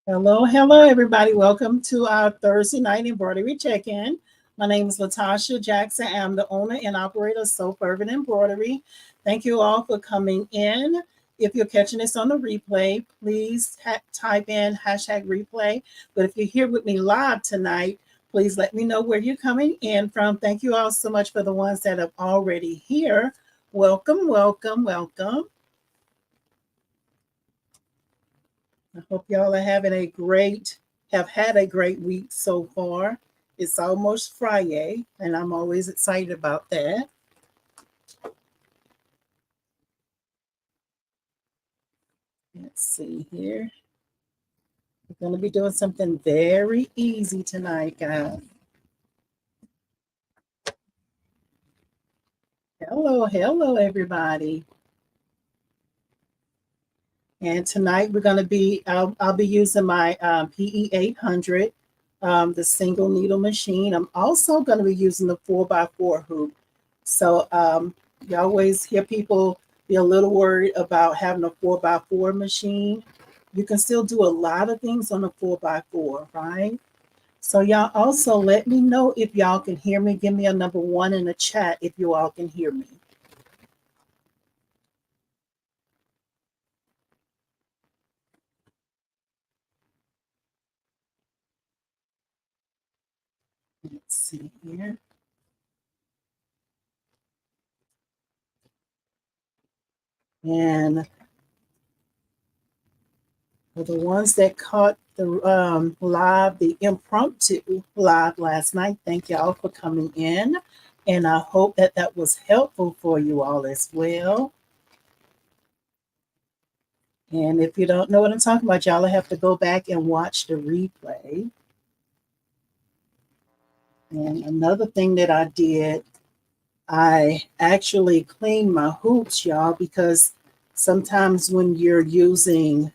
Hello, hello, everybody. Welcome to our Thursday night embroidery check-in. My name is Latasha Jackson. I'm the owner and operator of So Fervent Embroidery. Thank you all for coming in. If you're catching this on the replay, please type in hashtag replay. But if you're here with me live tonight, please let me know where you're coming in from. Thank you all so much for the ones that are already here. Welcome, welcome, welcome. I hope y'all are have had a great week so far. It's almost Friday, and I'm always excited about that. Let's see here. We're going to be doing something very easy tonight, guys. Hello, hello, everybody. And tonight we're going to I'll be using my PE800, the single needle machine. I'm also going to be using the 4x4 hoop. So you always hear people be a little worried about having a 4x4 machine. You can still do a lot of things on a 4x4, right? So y'all also let me know if y'all can hear me. Give me a number 1 in the chat if you all can hear me. Let's see here. And for the ones that caught the impromptu live last night, thank y'all for coming in. And I hope that that was helpful for you all as well. And if you don't know what I'm talking about, y'all have to go back and watch the replay. And another thing that I did, I actually cleaned my hoops, y'all, because sometimes when you're using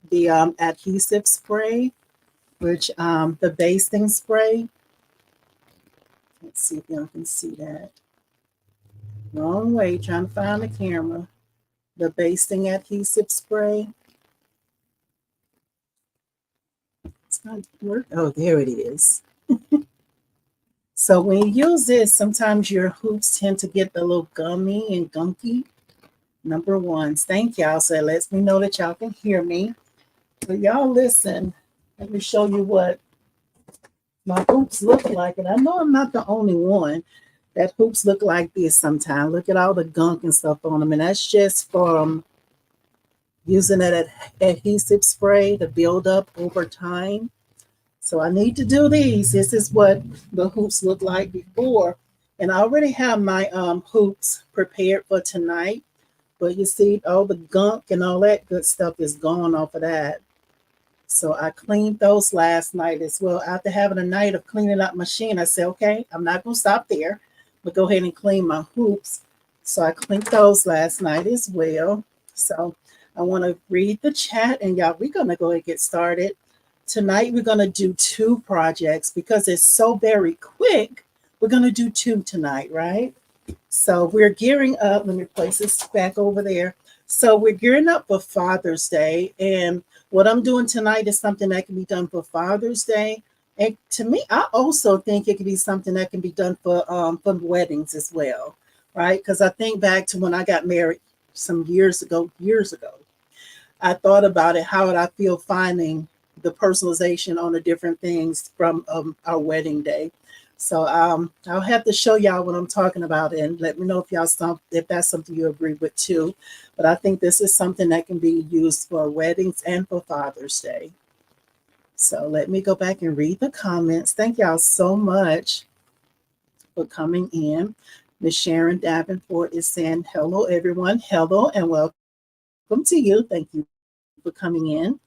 the adhesive spray, which the basting spray, let's see if y'all can see that. Wrong way, trying to find the camera. The basting adhesive spray. It's not working. Oh, there it is. So when you use this, sometimes your hoops tend to get a little gummy and gunky. Number 1. Thank y'all. So it lets me know that y'all can hear me. But y'all listen. Let me show you what my hoops look like. And I know I'm not the only one that hoops look like this sometimes. Look at all the gunk and stuff on them. And that's just from using that adhesive spray to build up over time. So I need to do these. This is what the hoops look like before. And I already have my hoops prepared for tonight. But you see, all the gunk and all that good stuff is gone off of that. So I cleaned those last night as well. After having a night of cleaning up my machine, I said, okay, I'm not going to stop there, but go ahead and clean my hoops. So I cleaned those last night as well. So I want to read the chat, and y'all, we're going to go ahead and get started. Tonight, we're going to do 2 projects because it's so very quick. We're going to do 2 tonight, right? So we're gearing up. Let me place this back over there. So we're gearing up for Father's Day. And what I'm doing tonight is something that can be done for Father's Day. And to me, I also think it can be something that can be done for weddings as well, right? Because I think back to when I got married some years ago. I thought about it. How would I feel finding the personalization on the different things from our wedding day? So I'll have to show y'all what I'm talking about and let me know if that's something you agree with too. But I think this is something that can be used for weddings and for Father's Day. So let me go back and read the comments. Thank y'all so much for coming in. Miss Sharon Davenport is saying, hello, everyone. Hello and welcome to you. Thank you for coming in.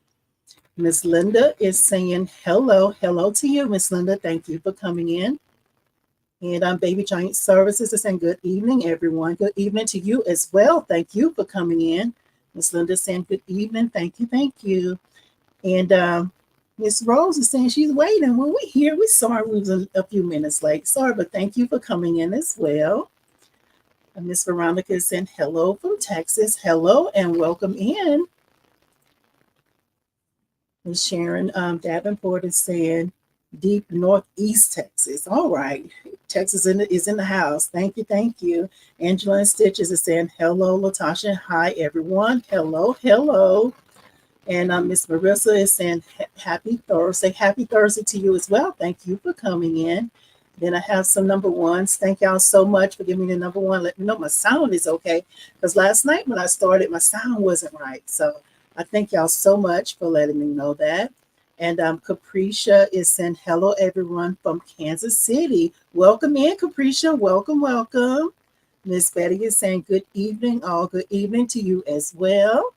Miss Linda is saying, hello to you, Miss Linda. Thank you for coming in. And Baby Giant Services is saying, good evening, everyone. Good evening to you as well. Thank you for coming in. Miss Linda saying, good evening. Thank you. And Miss Rose is saying she's waiting. Well, we're here. We're sorry we was a few minutes late. Sorry, but thank you for coming in as well. And Miss Veronica is saying, hello from Texas. Hello and welcome in. Miss Sharon Davenport is saying deep northeast Texas. All right. Texas is in the house. Thank you. Thank you. Angela and Stitches is saying hello, Latasha. Hi, everyone. Hello. Hello. And Miss Marissa is saying happy Thursday. Happy Thursday to you as well. Thank you for coming in. Then I have some number ones. Thank y'all so much for giving me the number one. Let me know my sound is okay. Because last night when I started, my sound wasn't right. So I thank y'all so much for letting me know that. And Capricia is saying hello, everyone from Kansas City. Welcome in, Capricia. Welcome, welcome. Miss Betty is saying good evening. All good evening to you as well.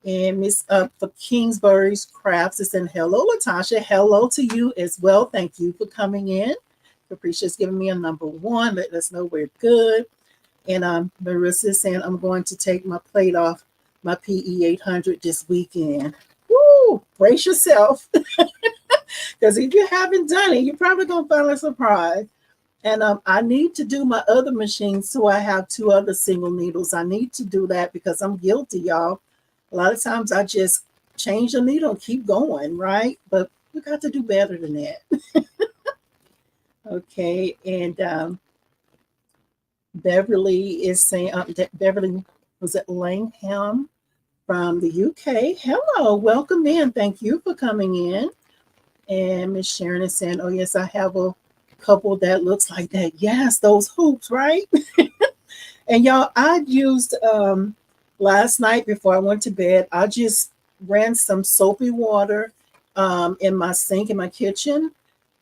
And Miss for Kingsbury's Crafts is saying hello, Latasha. Hello to you as well. Thank you for coming in. Capricia's giving me a number one. Let us know we're good. And Marissa is saying I'm going to take my plate off my PE800 this weekend. Woo! Brace yourself. Because if you haven't done it, you're probably going to find a surprise. And I need to do my other machine, so I have two other single needles. I need to do that because I'm guilty, y'all. A lot of times I just change the needle and keep going, right? But we got to do better than that. Okay, and Beverly is saying, Beverly was at Langham from the UK. Hello, welcome in. Thank you for coming in. And Miss Sharon is saying, oh, yes, I have a couple that looks like that. Yes, those hoops, right? And y'all, I used last night before I went to bed, I just ran some soapy water in my sink in my kitchen.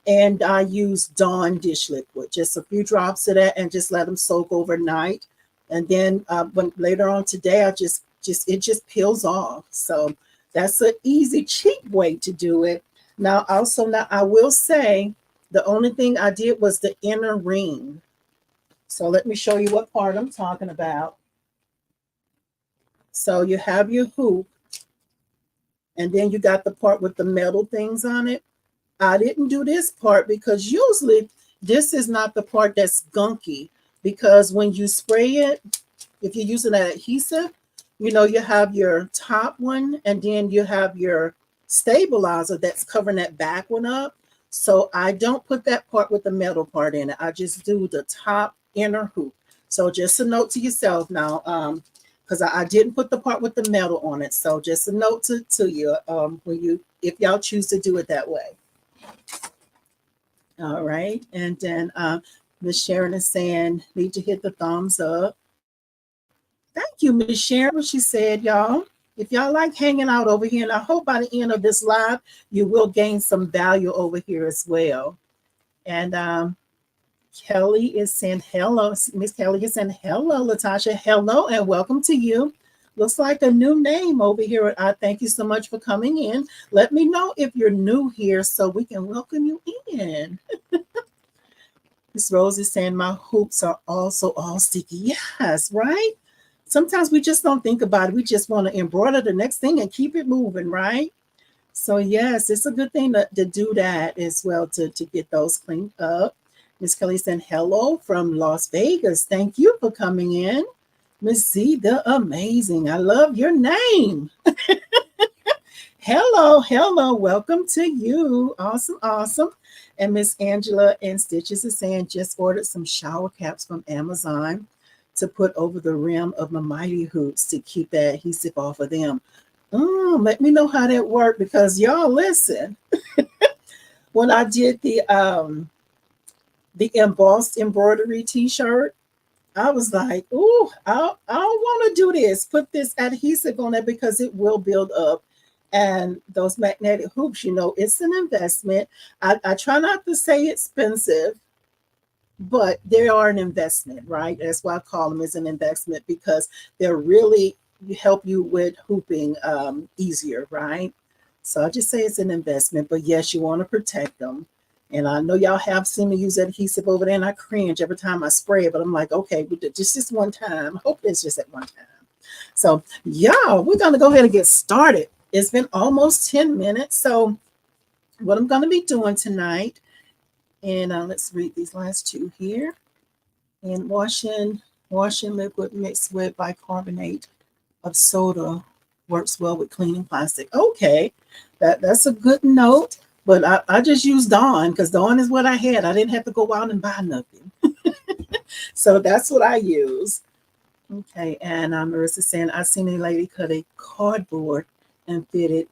And I used Dawn dish liquid, just a few drops of that, and just let them soak overnight. And then when later on today, it just peels off. So that's an easy, cheap way to do it. Now I will say the only thing I did was the inner ring. So let me show you what part I'm talking about. So you have your hoop, and then you got the part with the metal things on it. I didn't do this part because usually this is not the part that's gunky, because when you spray it, if you're using an adhesive, you have your top one and then you have your stabilizer that's covering that back one up. So I don't put that part with the metal part in it. I just do the top inner hoop. So just a note to yourself now, because I didn't put the part with the metal on it. So just a note to you if y'all choose to do it that way. All right. And then Miss Sharon is saying, need to hit the thumbs up. Thank you, Miss Sharon. She said, y'all, if y'all like hanging out over here, and I hope by the end of this live, you will gain some value over here as well. And Kelly is saying hello. Miss Kelly is saying hello, Latasha. Hello and welcome to you. Looks like a new name over here. I thank you so much for coming in. Let me know if you're new here so we can welcome you in. Miss Rose is saying my hoops are also all sticky. Yes, right? Sometimes we just don't think about it. We just want to embroider the next thing and keep it moving, right? So yes, it's a good thing to do that as well, to get those cleaned up. Miss Kelly saying hello from Las Vegas. Thank you for coming in. Miss Z, the amazing. I love your name. Hello. Welcome to you. Awesome. And Miss Angela and Stitches is saying just ordered some shower caps from Amazon to put over the rim of my mighty hoops to keep that adhesive off of them. Let me know how that worked, because y'all listen. When I did the embossed embroidery t-shirt, I was like, I want to do this. Put this adhesive on it because it will build up. And those magnetic hoops, it's an investment. I try not to say expensive, but they are an investment, right? That's why I call them as an investment, because they're really help you with hooping easier, right? So I just say it's an investment, but yes, you want to protect them. And I know y'all have seen me use adhesive over there, and I cringe every time I spray it, but I'm like, okay, just this one time. I hope it's just at one time. So y'all, we're going to go ahead and get started. It's been almost 10 minutes. So what I'm going to be doing tonight, and let's read these last two here. And washing liquid mixed with bicarbonate of soda Works well with cleaning plastic. Okay, that's a good note. But I just used Dawn because Dawn is what I had. I didn't have to go out and buy nothing. So that's what I use. Okay, and Marissa saying, I seen a lady cut a cardboard and fit it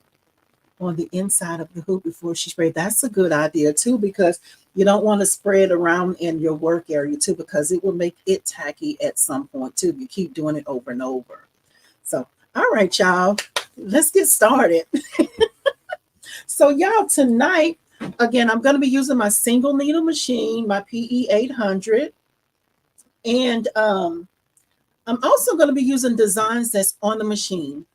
on the inside of the hoop before she sprayed. That's a good idea too, because you don't want to spread around in your work area too, because it will make it tacky at some point too. You keep doing it over and over. So, all right, y'all, let's get started. So, y'all, tonight, again, I'm going to be using my single needle machine, my PE800. And I'm also going to be using designs that's on the machine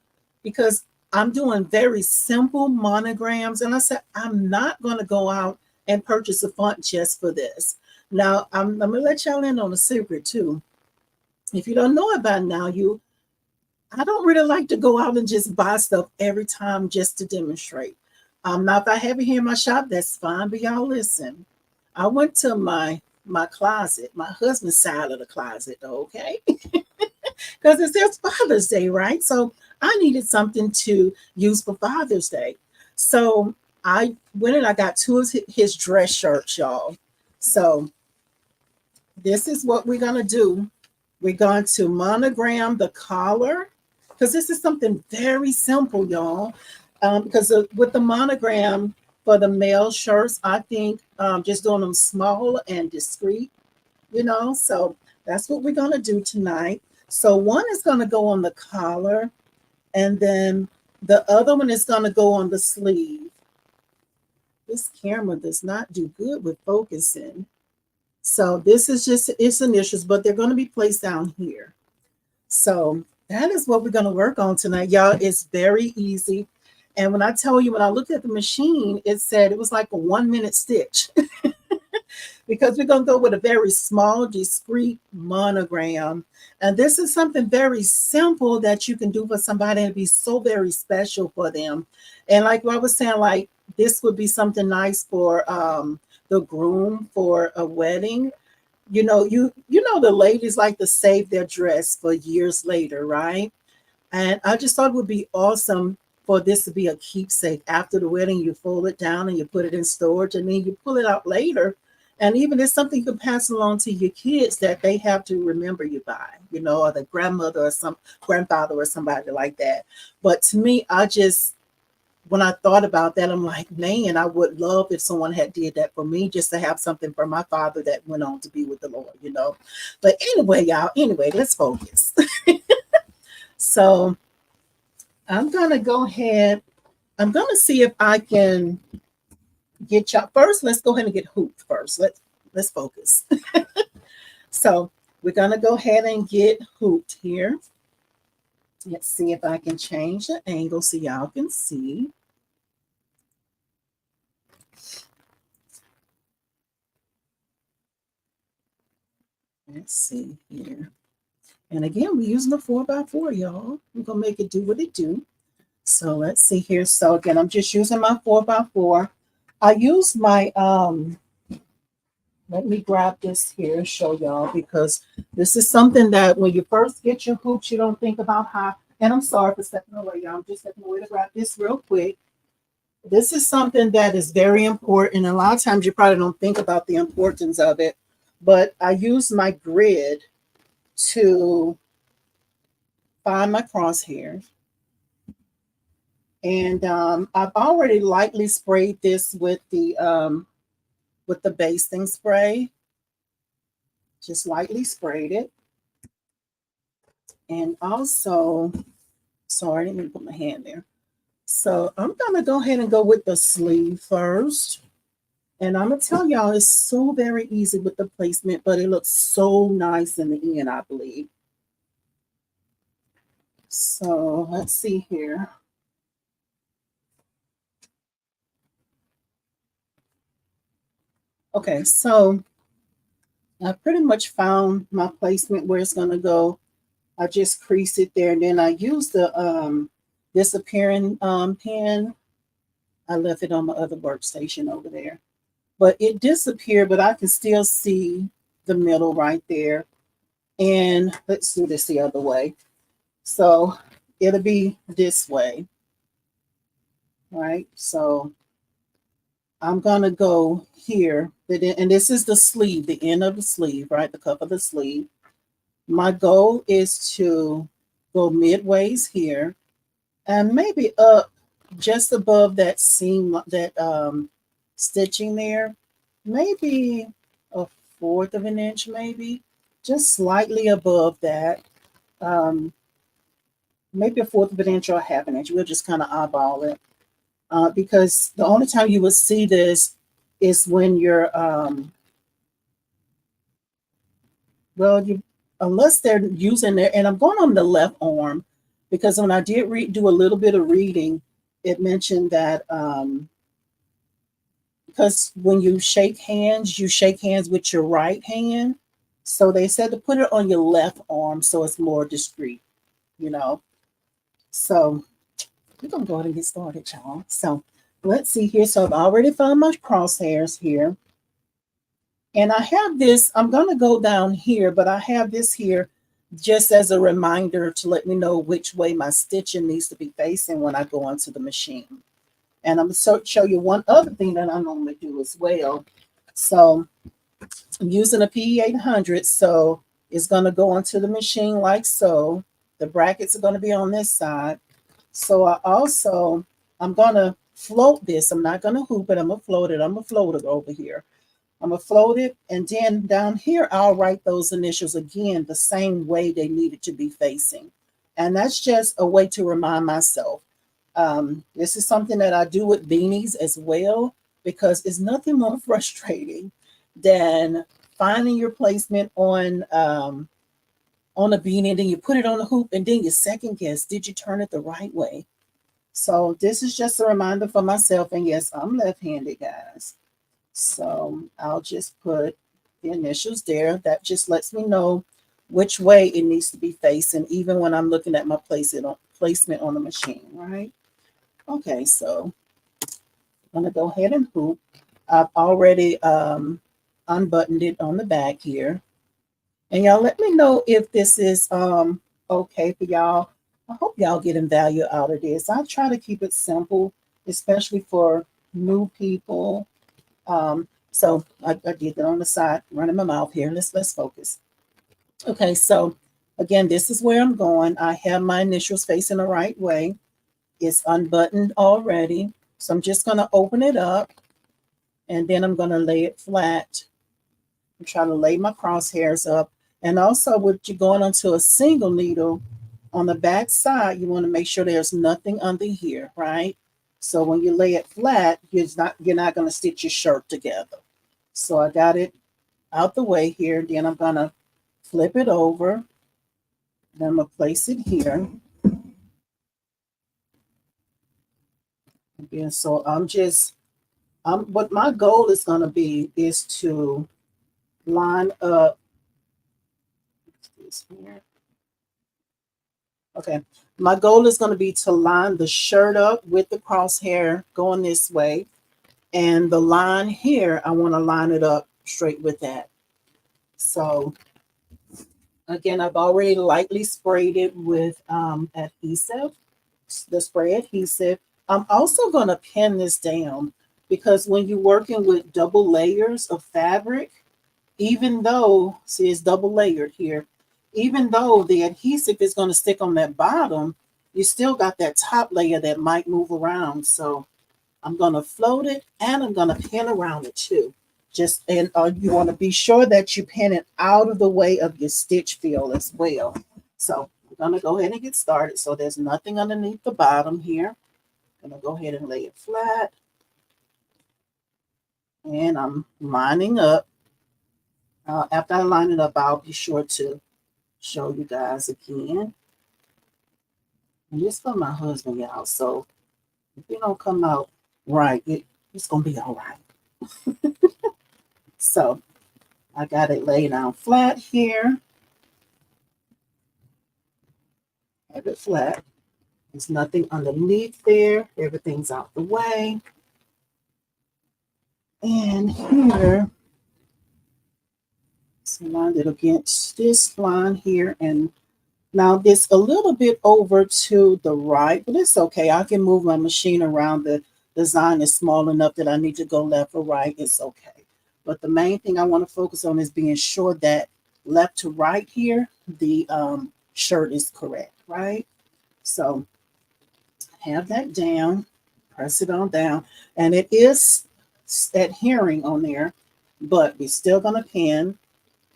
because I'm doing very simple monograms. And I said, I'm not going to go out and purchase a font just for this. Now, I'm going to let y'all in on a secret too. If you don't know about now, I don't really like to go out and just buy stuff every time just to demonstrate. Now, if I have it here in my shop, that's fine. But y'all listen, I went to my closet, my husband's side of the closet, okay? Because it's their Father's Day, right? So I needed something to use for Father's Day. So I went and I got two of his dress shirts, y'all. So this is what we're going to do. We're going to monogram the collar because this is something very simple, y'all. Because with the monogram for the male shirts, I think just doing them small and discreet, so that's what we're going to do tonight. So one is going to go on the collar, and then the other one is going to go on the sleeve. This camera does not do good with focusing. So this is just its initials, but they're going to be placed down here. So that is what we're going to work on tonight, y'all. It's very easy. And when I tell you, when I looked at the machine, it said it was like a 1 minute stitch. Because we're going to go with a very small, discreet monogram. And this is something very simple that you can do for somebody and be so very special for them. And like what I was saying, like this would be something nice for the groom for a wedding. You know the ladies like to save their dress for years later, right? And I just thought it would be awesome for this to be a keepsake. After the wedding, you fold it down and you put it in storage, and then you pull it out later. And even it's something you can pass along to your kids that they have to remember you by, or the grandmother or some grandfather or somebody like that. But to me, when I thought about that, I'm like, man, I would love if someone had did that for me, just to have something for my father that went on to be with the Lord. But anyway, y'all, let's focus. So I'm going to go ahead. I'm going to see if I can get y'all first. Let's go ahead and get hooped first. Let's focus. So we're going to go ahead and get hooped here. Let's see if I can change the angle so y'all can see. Let's see here. And again, we're using a 4x4, y'all. We're going to make it do what it do. So let's see here. So again, I'm just using my 4x4. I use my, let me grab this here and show y'all, because this is something that when you first get your hoops, you don't think about how, and I'm sorry for stepping away, y'all. I'm just stepping away to grab this real quick. This is something that is very important. A lot of times you probably don't think about the importance of it, but I use my grid to find my crosshair. And I've already lightly sprayed this with the basting spray. Just lightly sprayed it. And also, sorry, I didn't put my hand there. So I'm going to go ahead and go with the sleeve first. And I'm going to tell y'all, it's so very easy with the placement, but it looks so nice in the end, I believe. So let's see here. Okay, so I pretty much found my placement where it's going to go. I just crease it there, and then I use the disappearing pen. I left it on my other workstation over there. But it disappeared, but I can still see the middle right there. And let's do this the other way. So it'll be this way, right? So I'm gonna go here, and this is the sleeve, the end of the sleeve, right? The cuff of the sleeve. My goal is to go midways here and maybe up just above that seam, that stitching there, maybe a fourth of an inch, maybe just slightly above that. Um, Maybe a fourth of an inch or a half an inch. We'll just kind of eyeball it, because the only time you will see this is when you're well, you, unless they're using their, and I'm going on the left arm, because when I did do a little bit of reading, it mentioned that because when you shake hands with your right hand. So they said to put it on your left arm so it's more discreet, you know. So we're gonna go ahead and get started, y'all. So let's see here. So I've already found my crosshairs here. And I have this, I'm going to go down here, but I have this here just as a reminder to let me know which way my stitching needs to be facing when I go onto the machine. And I'm going to show you one other thing that I normally do as well. So I'm using a PE800, so it's going to go onto the machine like so. The brackets are going to be on this side. So I'm going to float this. I'm not going to hoop it. I'm going to float it. I'm going to float it over here. I'm going to float it, and then down here, I'll write those initials again the same way they needed to be facing. And that's just a way to remind myself. This is something that I do with beanies as well, because it's nothing more frustrating than finding your placement on a beanie, and then you put it on the hoop, and then you second guess, did you turn it the right way? So this is just a reminder for myself. And yes, I'm left-handed, guys. So I'll just put the initials there. That just lets me know which way it needs to be facing, even when I'm looking at my placement on the machine, right? Okay, so I'm going to go ahead and hoop. I've already unbuttoned it on the back here. And y'all let me know if this is okay for y'all. I hope y'all getting value out of this. I try to keep it simple, especially for new people. So I did that on the side, running my mouth here. Let's focus. Okay, so again, this is where I'm going. I have my initials facing the right way. It's unbuttoned already. So I'm just going to open it up, and then I'm going to lay it flat and try to lay my crosshairs up. And also, with you going onto a single needle, on the back side, you want to make sure there's nothing under here, right? So when you lay it flat, you're not going to stitch your shirt together. So I got it out the way here. Then I'm going to flip it over. Then I'm going to place it here. Again, so what my goal is going to be is to line up this here. Okay, my goal is going to be to line the shirt up with the crosshair going this way. And the line here, I want to line it up straight with that. So again, I've already lightly sprayed it with adhesive, the spray adhesive. I'm also going to pin this down, because when you're working with double layers of fabric, even though, see, it's double layered here, even though the adhesive is going to stick on that bottom, you still got that top layer that might move around. So I'm going to float it, and I'm going to pin around it too. And you want to be sure that you pin it out of the way of your stitch fill as well. So I'm going to go ahead and get started. So there's nothing underneath the bottom here. I'm going to go ahead and lay it flat. And I'm lining up. After I line it up, I'll be sure to show you guys again. And this for my husband, y'all. So if it don't come out right, it's going to be all right. So I got it laid down flat here. Have it flat. There's nothing underneath there. Everything's out the way. And here, so line it against this line here, and Now this a little bit over to the right, but it's okay. I can move my machine around. The design is small enough that I need to go left or right. It's okay. But the main thing I want to focus on is being sure that left to right here, the shirt is correct, right? So have that down, press it on down, and it is adhering on there, but we're still gonna pin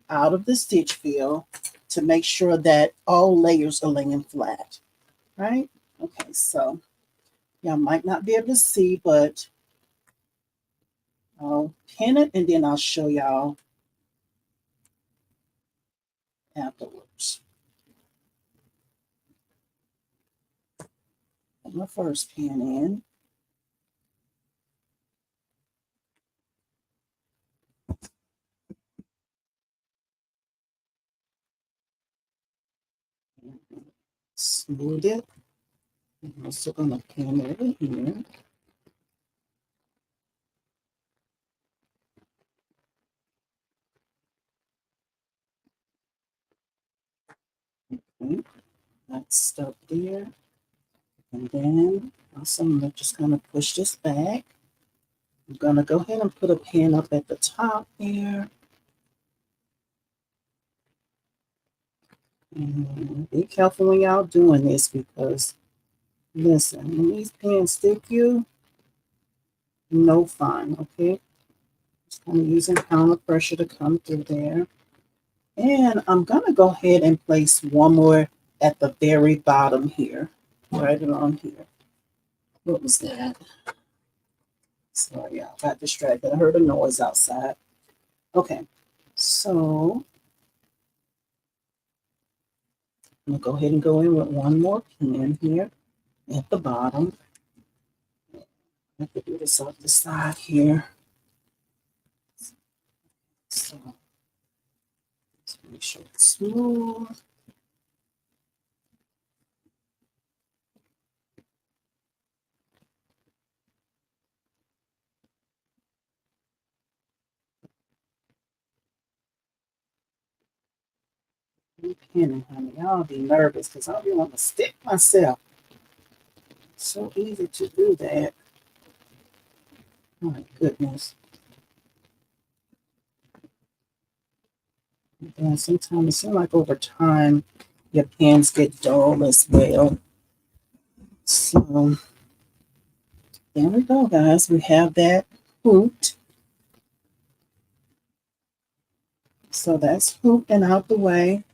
out of the stitch fill to make sure that all layers are laying flat, right? Okay, so y'all might not be able to see, but I'll pin it and then I'll show y'all afterwards. Put my first pin in. Smooth it. I'm also gonna pin over here. Okay, that's stuck there. And then also I'm just gonna push this back. I'm gonna go ahead and put a pin up at the top here. And be careful when y'all doing this because listen, when these pins stick you, no fun, okay? Just kind of using counter pressure to come through there. And I'm gonna go ahead and place one more at the very bottom here, right along here. What was that? Sorry, I got distracted. I heard a noise outside. Okay, so I'm gonna go ahead and go in with one more pin here at the bottom. I have to do this off the side here. So let's make sure it's smooth. Pinning, honey. I'll be nervous because I'll be want to stick myself. It's so easy to do that. Oh my goodness. And sometimes it seems like over time your pins get dull as well. So there we go, guys. We have that hooped. So that's hooped and out the way.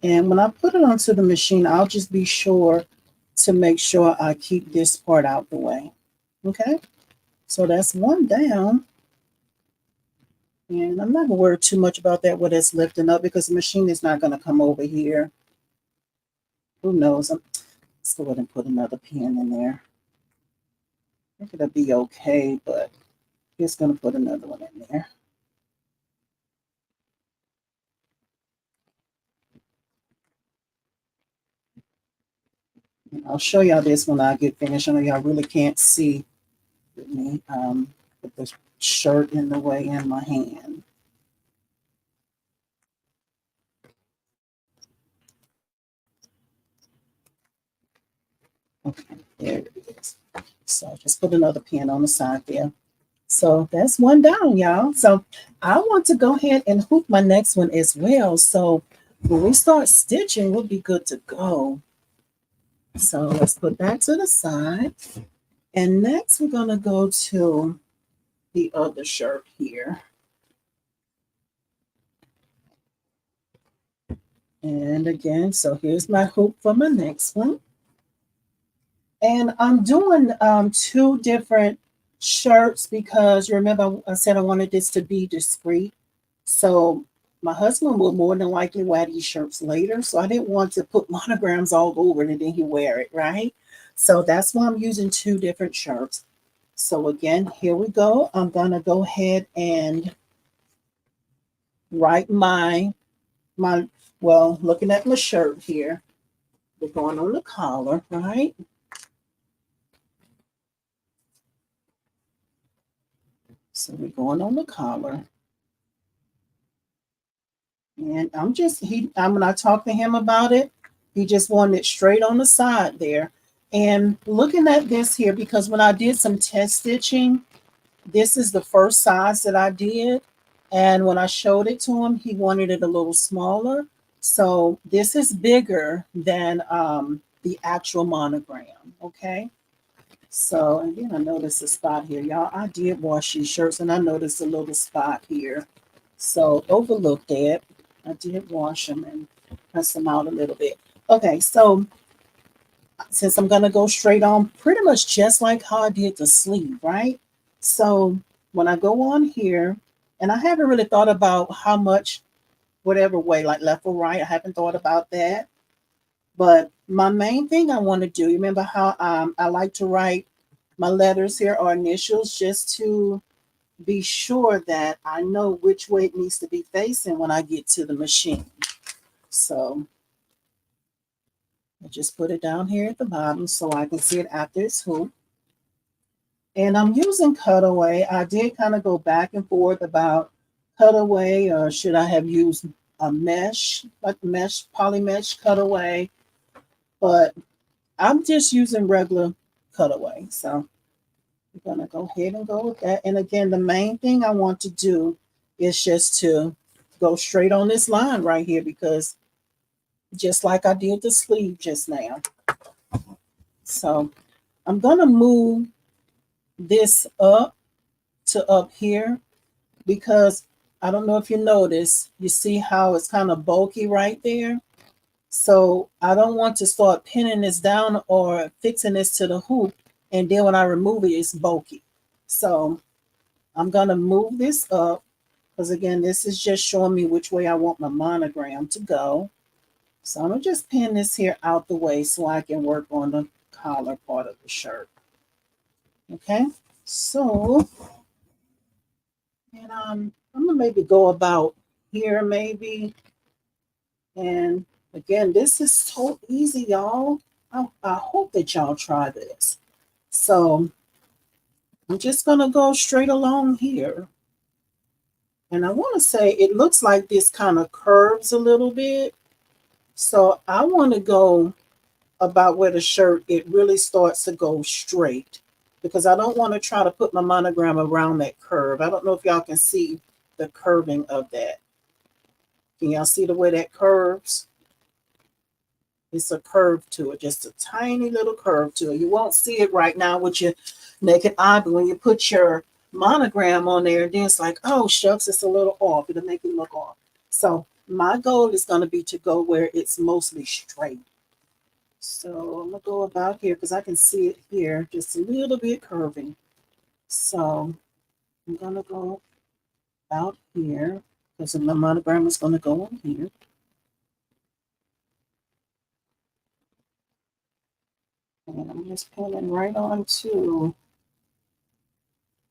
And when I put it onto the machine, I'll just be sure to make sure I keep this part out the way. Okay, so that's one down. And I'm not gonna worry too much about that, what it's lifting up, because the machine is not gonna come over here. Who knows? Let's go ahead and put another pin in there. I think it'll be okay, but just gonna put another one in there. And I'll show y'all this when I get finished. I know y'all really can't see with me with the shirt in the way in my hand. Okay, there it is. So just put another pin on the side there. So that's one down, y'all. So I want to go ahead and hoop my next one as well. So when we start stitching, we'll be good to go. So let's put that to the side. And next we're gonna go to the other shirt here. And again, so here's my hoop for my next one. And I'm doing two different shirts because you remember I said I wanted this to be discreet. So my husband will more than likely wear these shirts later. So I didn't want to put monograms all over it and then he wear it, right? So that's why I'm using two different shirts. So again, here we go. I'm gonna go ahead and write my well, looking at my shirt here. We're going on the collar, right? So we're going on the collar. And when I talked to him about it, he just wanted it straight on the side there. And looking at this here, because when I did some test stitching, this is the first size that I did. And when I showed it to him, he wanted it a little smaller. So this is bigger than the actual monogram. Okay. So, and then I noticed a spot here. Y'all, I did wash these shirts and I noticed a little spot here. So overlooked it. I did wash them and press them out a little bit. Okay, so since I'm gonna go straight on, pretty much just like how I did the sleeve, right? So when I go on here, and I haven't really thought about how much, whatever way, like left or right, I haven't thought about that. But my main thing I want to do, you remember how I like to write my letters here or initials just to be sure that I know which way it needs to be facing when I get to the machine. So I just put it down here at the bottom so I can see it after it's hooped. And I'm using cutaway. I did kind of go back and forth about cutaway or should I have used a mesh, like mesh, poly mesh cutaway. But I'm just using regular cutaway. So I'm going to go ahead and go with that. And again, the main thing I want to do is just to go straight on this line right here because just like I did the sleeve just now. So I'm going to move this up to up here because I don't know if you notice, you see how it's kind of bulky right there. So I don't want to start pinning this down or fixing this to the hoop. And then when I remove it, it's bulky. So I'm going to move this up because again, this is just showing me which way I want my monogram to go. So I'm going to just pin this here out the way so I can work on the collar part of the shirt. Okay, so, and I'm going to maybe go about here maybe. And again, this is so easy, y'all. I hope that y'all try this. So I'm just going to go straight along here. And I want to say it looks like this kind of curves a little bit. So I want to go about where the shirt, it really starts to go straight because I don't want to try to put my monogram around that curve. I don't know if y'all can see the curving of that. Can y'all see the way that curves? It's a curve to it, just a tiny little curve to it. You won't see it right now with your naked eye, but when you put your monogram on there, then it's like, oh, shucks, it's a little off. It'll make it look off. So my goal is going to be to go where it's mostly straight. So I'm going to go about here because I can see it here, just a little bit curving. So I'm going to go out here because my monogram is going to go on here. And I'm just pulling right on to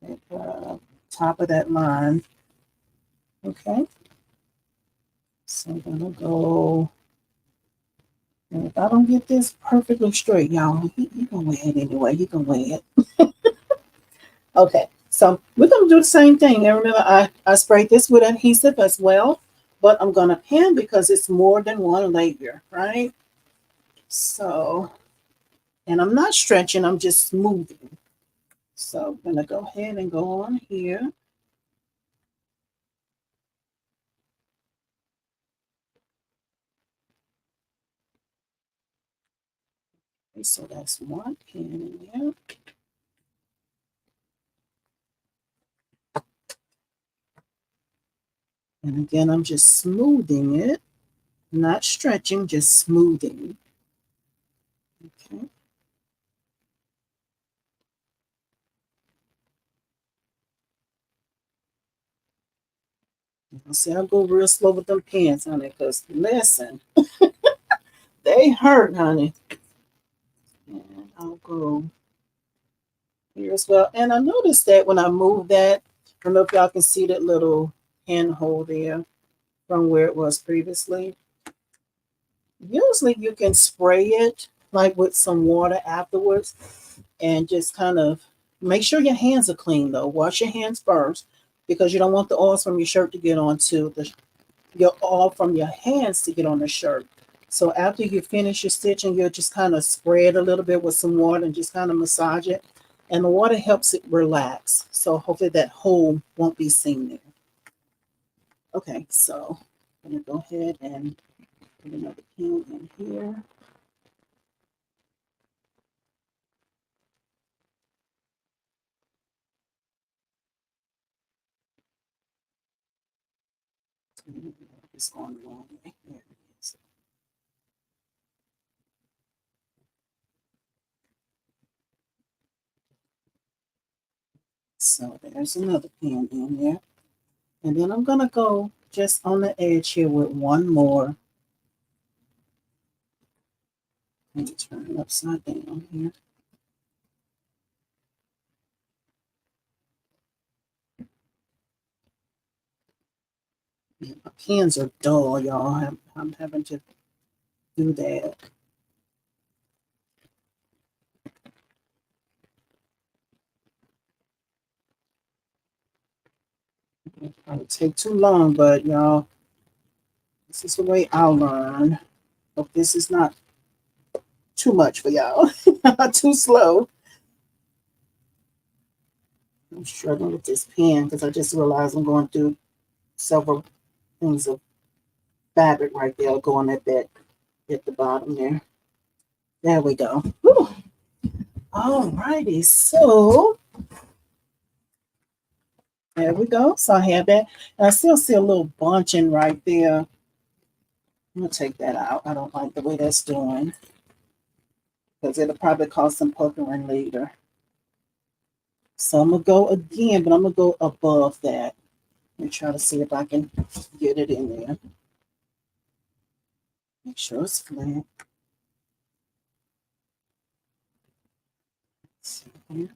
the top of that line. Okay. So I'm going to go. And if I don't get this perfectly straight, y'all, he can weigh it anyway. He can weigh it. Okay. So we're going to do the same thing. And remember, I sprayed this with adhesive as well, but I'm going to pin because it's more than one layer, right? So, and I'm not stretching, I'm just smoothing. So I'm going to go ahead and go on here. Okay, so that's one pin in there. And again, I'm just smoothing it, not stretching, just smoothing. Okay. I say I'll go real slow with them pins, honey, because listen, they hurt, honey. And I'll go here as well. And I noticed that when I move that, I don't know if y'all can see that little pin hole there from where it was previously. Usually you can spray it like with some water afterwards and just kind of make sure your hands are clean though. Wash your hands first because you don't want the oils from your shirt to get onto your oil from your hands to get on the shirt. So after you finish your stitching, you'll just kind of spread a little bit with some water and just kind of massage it. And the water helps it relax. So hopefully that hole won't be seen there. Okay, so I'm going to go ahead and put another pin in here. It's going the wrong way. There it is. So there's another pin in there. And then I'm going to go just on the edge here with one more. And turn it upside down here. Yeah, my pins are dull, y'all. I'm having to do that. It probably take too long, but y'all, this is the way I'll learn. Hope this is not too much for y'all. Too slow. I'm struggling with this pen because I just realized I'm going through several things of fabric right there going at the bottom there. There we go. Whew. All righty, so there we go. So I have that. And I still see a little bunching right there. I'm gonna take that out. I don't like the way that's doing because it'll probably cause some puckering later. So I'm gonna go again, but I'm gonna go above that and try to see if I can get it in there. Make sure it's flat. See here.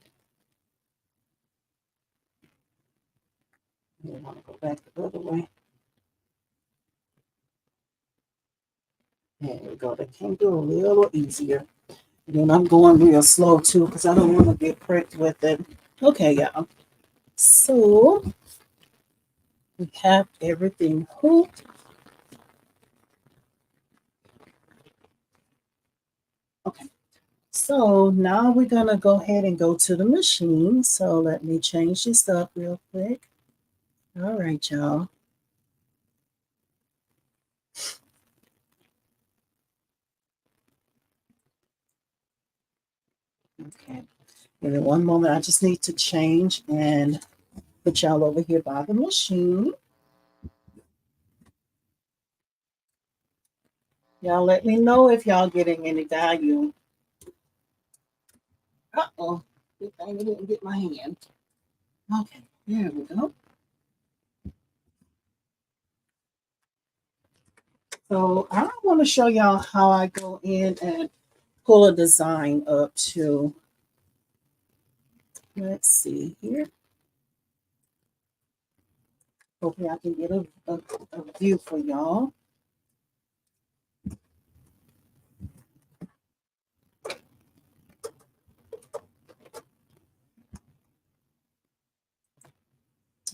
I want to go back the other way. There we go. That can do a little easier. And then I'm going real slow too because I don't want to get pricked with it. Okay, y'all. So we have everything hooked. Okay. So now we're gonna go ahead and go to the machine. So let me change this up real quick. All right, y'all. Okay. Give me one moment. I just need to change and put y'all over here by the machine. Y'all let me know if y'all getting any value. Uh-oh. Good thing I didn't get my hand. Okay, there we go. So I want to show y'all how I go in and pull a design up to, let's see here. Hopefully I can get a view for y'all.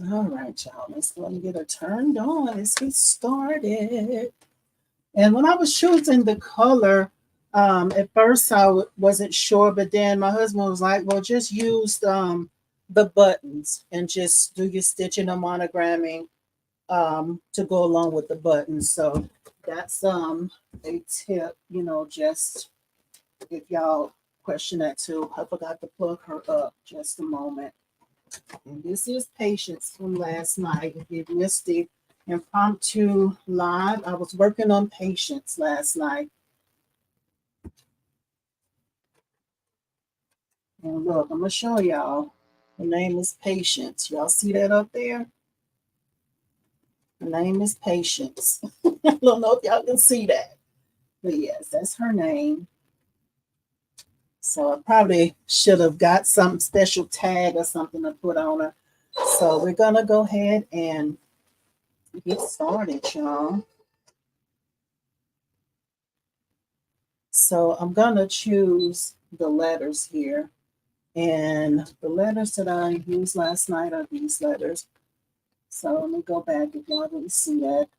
All right, y'all. Let's go and get her turned on. Let's get started. And when I was choosing the color, at first I wasn't sure, but then my husband was like, well, just use the buttons and just do your stitching or monogramming to go along with the buttons. So that's a tip, just if y'all question that too. I forgot to plug her up just a moment. And this is Patience from last night. If you missed the impromptu live, I was working on Patience last night. And look, I'm going to show y'all. The name is Patience. Y'all see that up there? The name is Patience. I don't know if y'all can see that. But yes, that's her name. So I probably should have got some special tag or something to put on her. So we're going to go ahead and get started, y'all. So I'm going to choose the letters here. And the letters that I used last night are these letters. So let me go back if y'all didn't see that.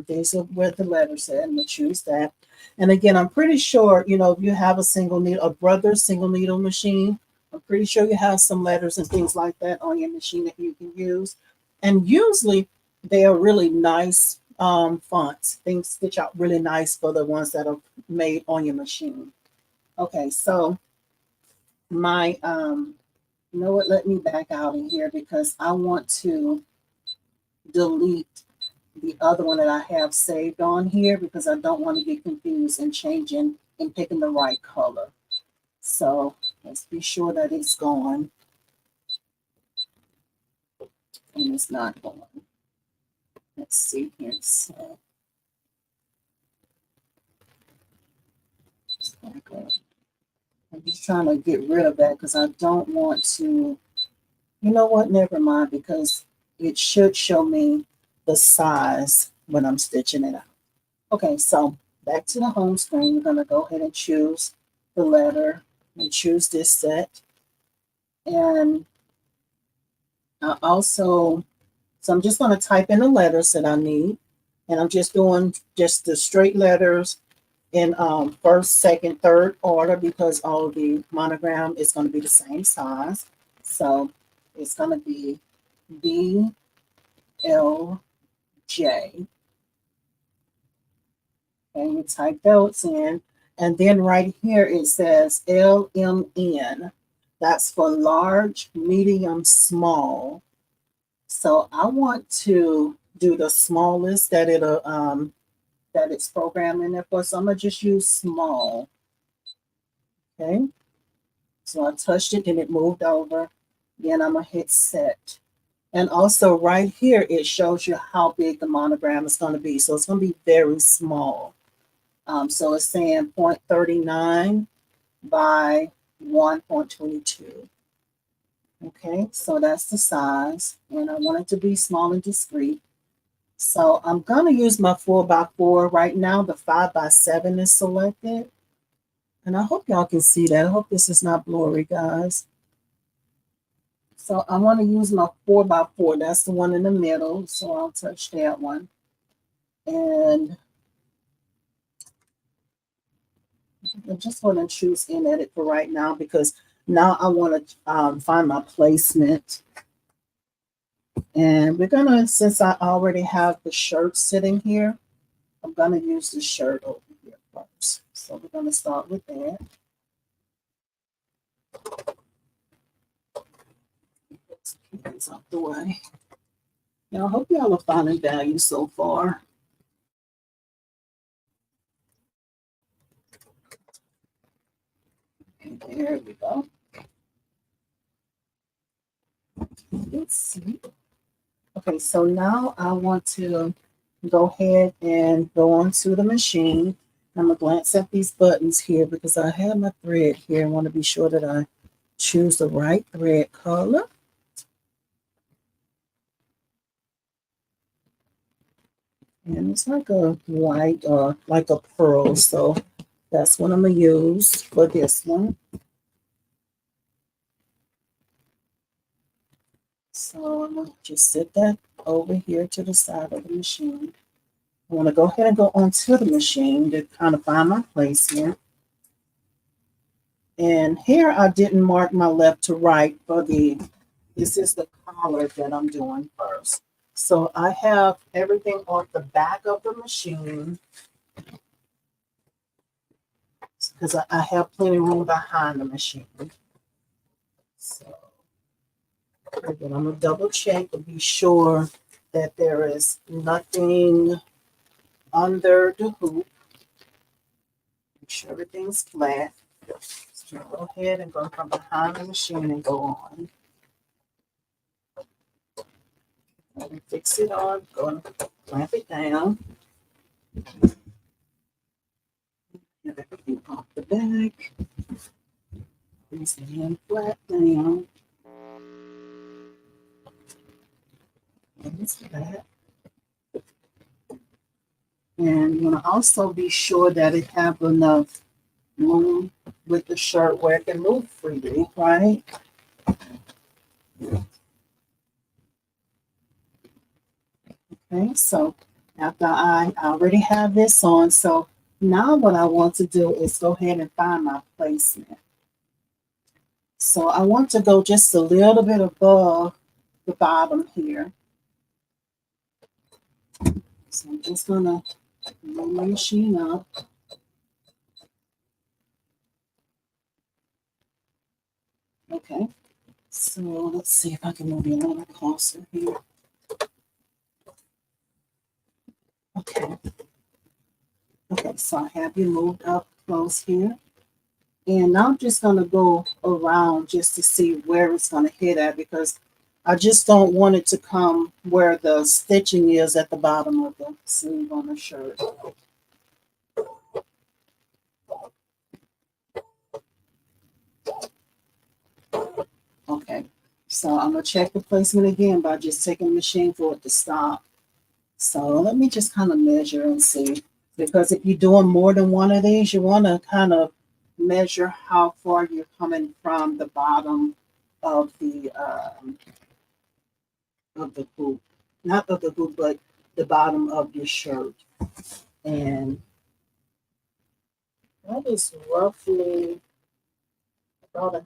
These are where the letters at. I'm gonna choose that. And again, I'm pretty sure, if you have a brother single needle machine, I'm pretty sure you have some letters and things like that on your machine that you can use. And usually they are really nice fonts. Things stitch out really nice for the ones that are made on your machine. Okay, so my you know what, let me back out of here because I want to delete the other one that I have saved on here because I don't want to get confused and changing and picking the right color. So let's be sure that it's gone and it's not gone. Let's see here. So I'm just trying to get rid of that because I don't want to, you know what, never mind, because it should show me the size when I'm stitching it out. Okay, so back to the home screen. We're going to go ahead and choose the letter and choose this set. And I also, so I'm just going to type in the letters that I need. And I'm just doing just the straight letters in first, second, third order because all the monogram is going to be the same size. So it's going to be B, L, J. And you type those in. And then right here it says LMN. That's for large, medium, small. So I want to do the smallest that it's programmed in there for. So I'm gonna just use small. Okay. So I touched it and it moved over. Then I'm gonna hit set. And also right here it shows you how big the monogram is going to be. So it's going to be very small. So it's saying 0.39 by 1.22. Okay, so that's the size. And I want it to be small and discreet. So I'm going to use my 4x4 right now. The 5x7 is selected. And I hope y'all can see that. I hope this is not blurry, guys. So I want to use my 4x4. That's the one in the middle. So I'll touch that one. And I'm just going to choose in edit for right now because now I want to find my placement. And we're going to, since I already have the shirt sitting here, I'm going to use the shirt over here first. So we're going to start with that. Let's keep these out the way. Now, I hope y'all are finding value so far. And there we go. Let's see. Okay, so now I want to go ahead and go onto the machine. I'm going to glance at these buttons here because I have my thread here. I want to be sure that I choose the right thread color. And it's like a white or like a pearl. So that's what I'm going to use for this one. So I'm going to just set that over here to the side of the machine. I want to go ahead and go onto the machine to kind of find my placement. And here I didn't mark my left to right for this is the collar that I'm doing first. So I have everything on the back of the machine because I have plenty of room behind the machine. So again, I'm going to double check to be sure that there is nothing under the hoop. Make sure everything's flat. So go ahead and go from behind the machine and go on. And fix it on, go and clamp it down. Get everything off the back. Place the hand flat down. And it's flat. And you want to also be sure that it have enough room with the shirt where it can move freely, right? Okay, so after I already have this on. So now what I want to do is go ahead and find my placement. So I want to go just a little bit above the bottom here. So I'm just gonna move my machine up. Okay. So let's see if I can move you a little closer here. Okay. Okay, so I have you moved up close here. And now I'm just going to go around just to see where it's going to hit at because I just don't want it to come where the stitching is at the bottom of the sleeve on the shirt. Okay, so I'm going to check the placement again by just taking the machine for it to stop. So let me just kind of measure and see. Because if you're doing more than one of these, you want to kind of measure how far you're coming from the bottom of the hoop, not of the hoop, but the bottom of your shirt. And that is roughly about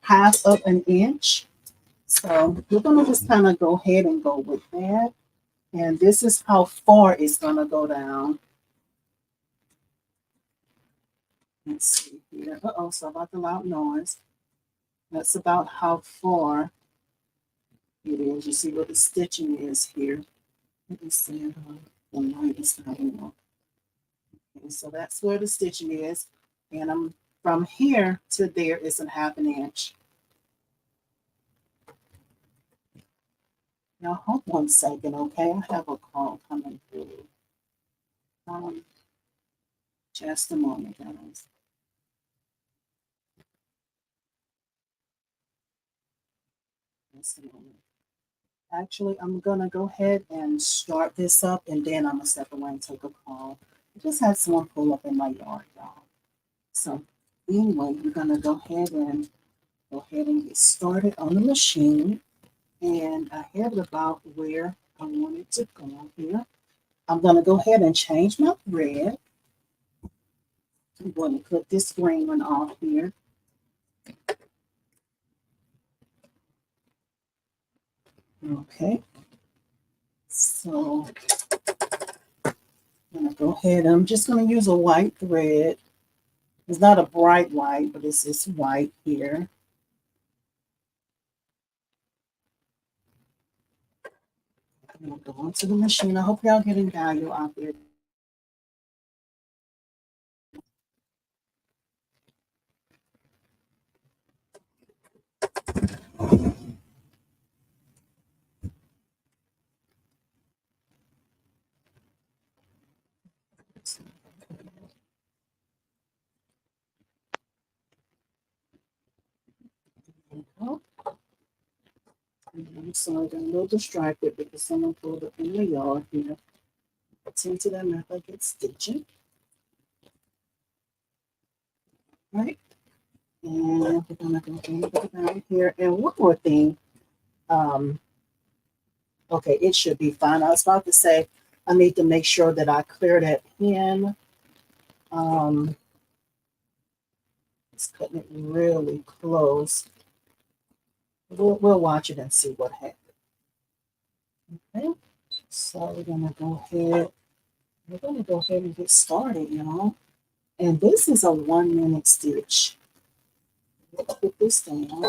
half of an inch. So we're gonna just kind of go ahead and go with that. And this is how far it's gonna go down. Let's see here. Uh-oh, so about the loud noise. That's about how far it is. You see where the stitching is here. Let me see. The light is not on. Okay, so that's where the stitching is. And I'm from here to there is a half an inch. Now hold 1 second, okay? I have a call coming through. Just a moment, guys. Just a moment. Actually, I'm gonna go ahead and start this up, and then I'm gonna step away and take a call. I just had someone pull up in my yard, y'all. So anyway, we're gonna go ahead and get started on the machine. And I have it about where I want it to go here. I'm gonna go ahead and change my thread. I'm going to cut this green one off here. Okay. So I'm gonna go ahead. I'm just gonna use a white thread. It's not a bright white, but it's this white here. I'm gonna go into the machine. I hope y'all getting value out there. I'm sorry, I'm a little distracted because someone pulled up in the yard here. Attend to that map I get stitching. Right? And we're gonna go down here. And one more thing. Um, okay, it should be fine. I was about to say I need to make sure that I clear that pin. It's cutting it really close. We'll watch it and see what happens. Okay, so we're gonna go ahead and get started, y'all. And this is a 1 minute stitch. Let's put this down.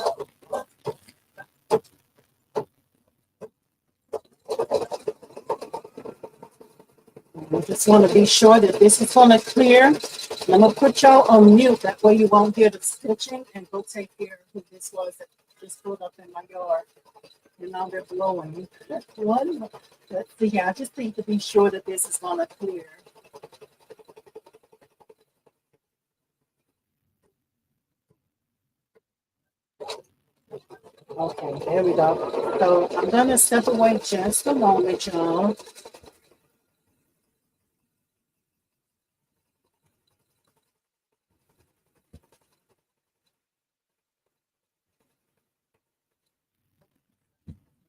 I just want to be sure that this is going to clear. I'm going to put y'all on mute. That way you won't hear the stitching and go take care of who this was that just pulled up in my yard. And now they're blowing. That's one. Yeah, I just need to be sure that this is going to clear. Okay, there we go. So I'm going to step away just a moment, y'all.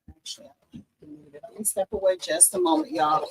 Actually, I can move it Let me step away just a moment, y'all.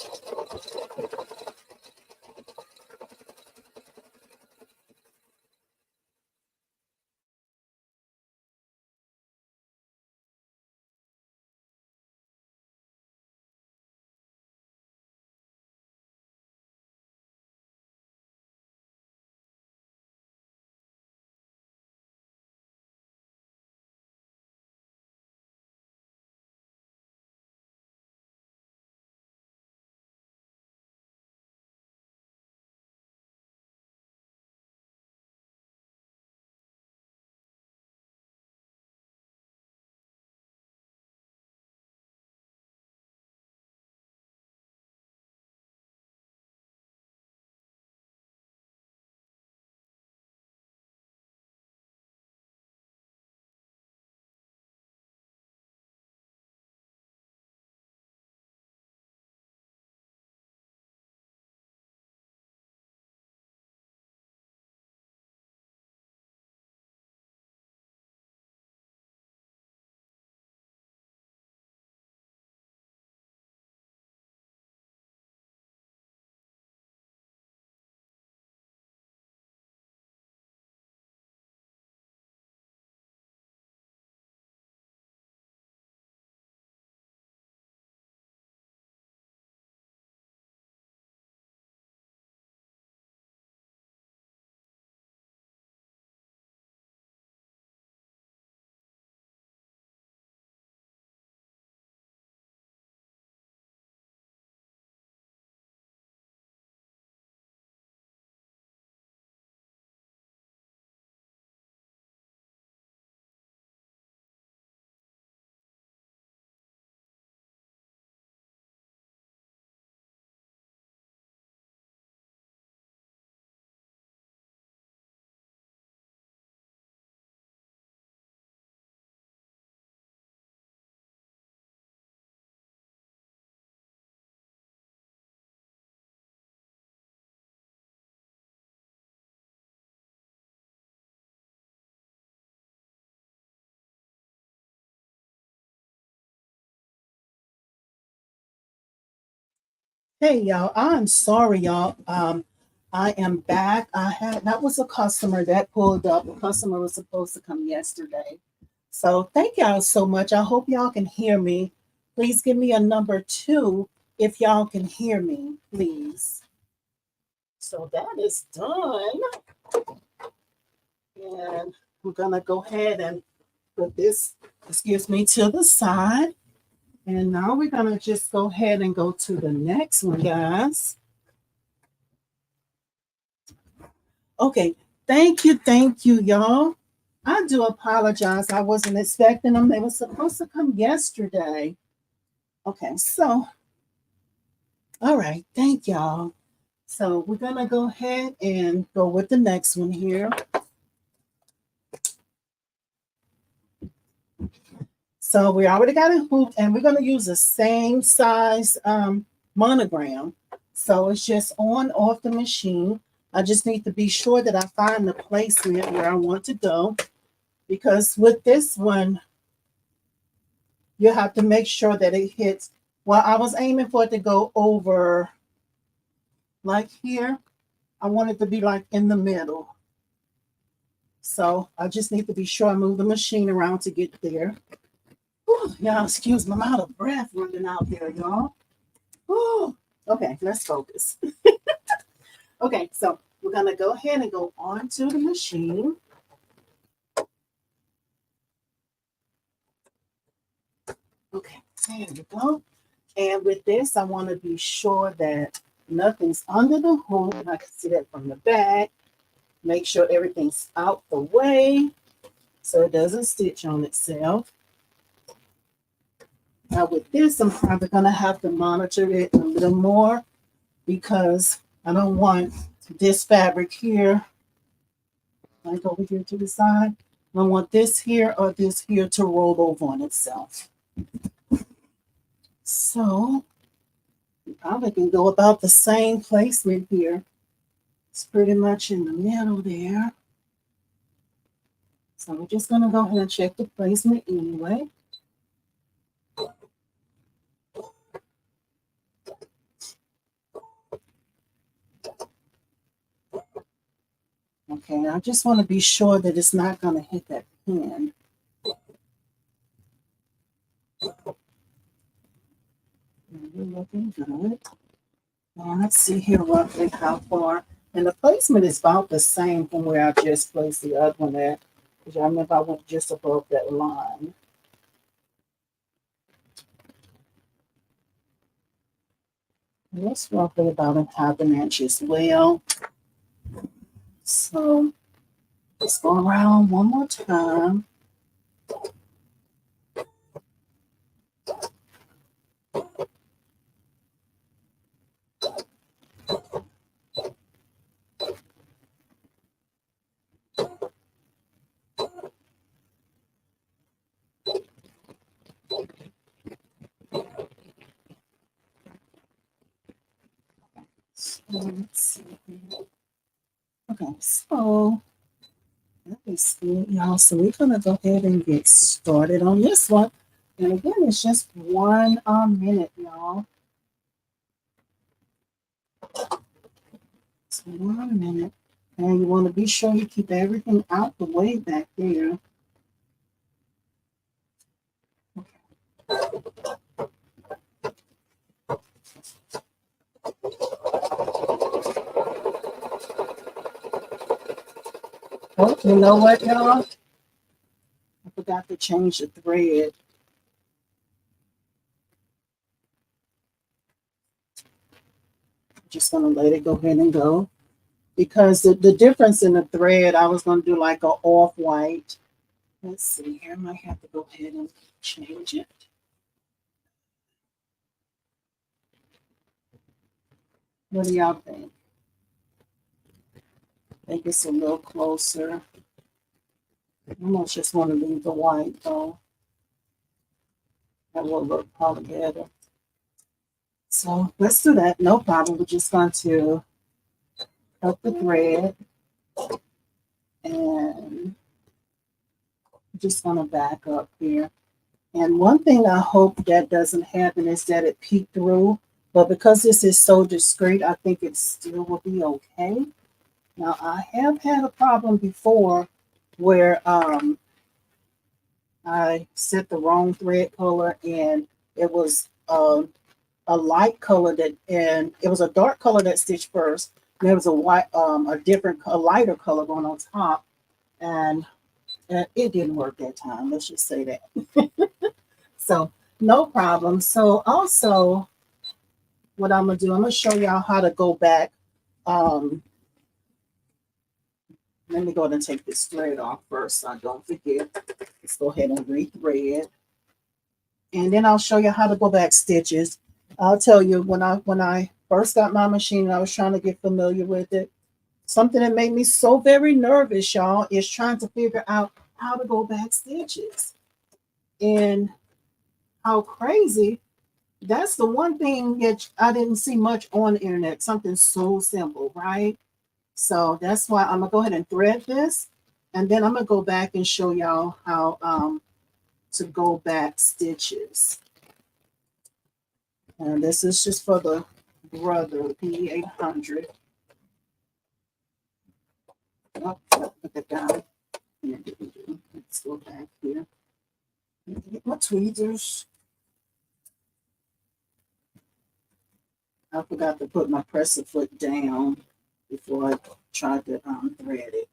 Hey y'all, I'm sorry, y'all. I am back. That was a customer that pulled up. The customer was supposed to come yesterday. So thank y'all so much. I hope y'all can hear me. Please give me a number 2 if y'all can hear me, please. So that is done. And we're gonna go ahead and put this, excuse me, to the side. And now we're gonna just go ahead and go to the next one, guys. Okay, thank you, y'all. I do apologize. I wasn't expecting them. They were supposed to come yesterday. Okay, so, all right, thank y'all. So we're gonna go ahead and go with the next one here. So we already got a hoop, and we're gonna use the same size monogram. So it's just on off the machine. I just need to be sure that I find the placement where I want to go, because with this one, you have to make sure that it hits. Well, I was aiming for it to go over like here. I want it to be like in the middle. So I just need to be sure I move the machine around to get there. Whew, y'all, excuse me, I'm out of breath running out there, y'all. Whew. Okay, let's focus. Okay, so we're gonna go ahead and go onto the machine. Okay, there we go. And with this, I want to be sure that nothing's under the hoop. I can see that from the back. Make sure everything's out the way so it doesn't stitch on itself. Now with this, I'm probably going to have to monitor it a little more, because I don't want this fabric here, like over here to the side. I don't want this here or this here to roll over on itself. So we probably can go about the same placement here. It's pretty much in the middle there. So we're just going to go ahead and check the placement anyway. Okay, I just want to be sure that it's not going to hit that pin. You're looking good. Now let's see here roughly how far. And the placement is about the same from where I just placed the other one at. Because I remember I went just above that line. And that's roughly about a half an inch as well. So let's go around one more time. So let's see here. Okay, so that is good, y'all. So we're gonna go ahead and get started on this one. And again, it's just 1 minute, y'all. It's 1 minute. And you want to be sure you keep everything out the way back there. Oh, you know what, y'all? I forgot to change the thread. Just gonna let it go ahead and go. Because the difference in the thread, I was gonna do like a off-white. Let's see here, I might have to go ahead and change it. What do y'all think? I think it's a little closer. I almost just want to leave the white though. That will look probably better. So let's do that. No problem. We're just going to cut the thread and just going to back up here. And one thing I hope that doesn't happen is that it peeked through. But because this is so discreet, I think it still will be okay. Now, I have had a problem before where I set the wrong thread color and it was a light color that, and it was a dark color that stitched first. There was a white, a lighter color going on top, and it didn't work that time. Let's just say that. So no problem. So also, what I'm gonna do, I'm gonna show y'all how to go back. Let me go ahead and take this thread off first, so I don't forget. Let's go ahead and rethread, and then I'll show you how to go back stitches. I'll tell you when I first got my machine and I was trying to get familiar with it, something that made me so very nervous, y'all, is trying to figure out how to go back stitches. And how crazy, that's the one thing that I didn't see much on the internet, something so simple, right? So that's why I'm gonna go ahead and thread this, and then I'm gonna go back and show y'all how to go back stitches. And this is just for the Brother PE800. Oh, put that down. Let's go back here. Get my tweezers. I forgot to put my presser foot down before I tried to thread it.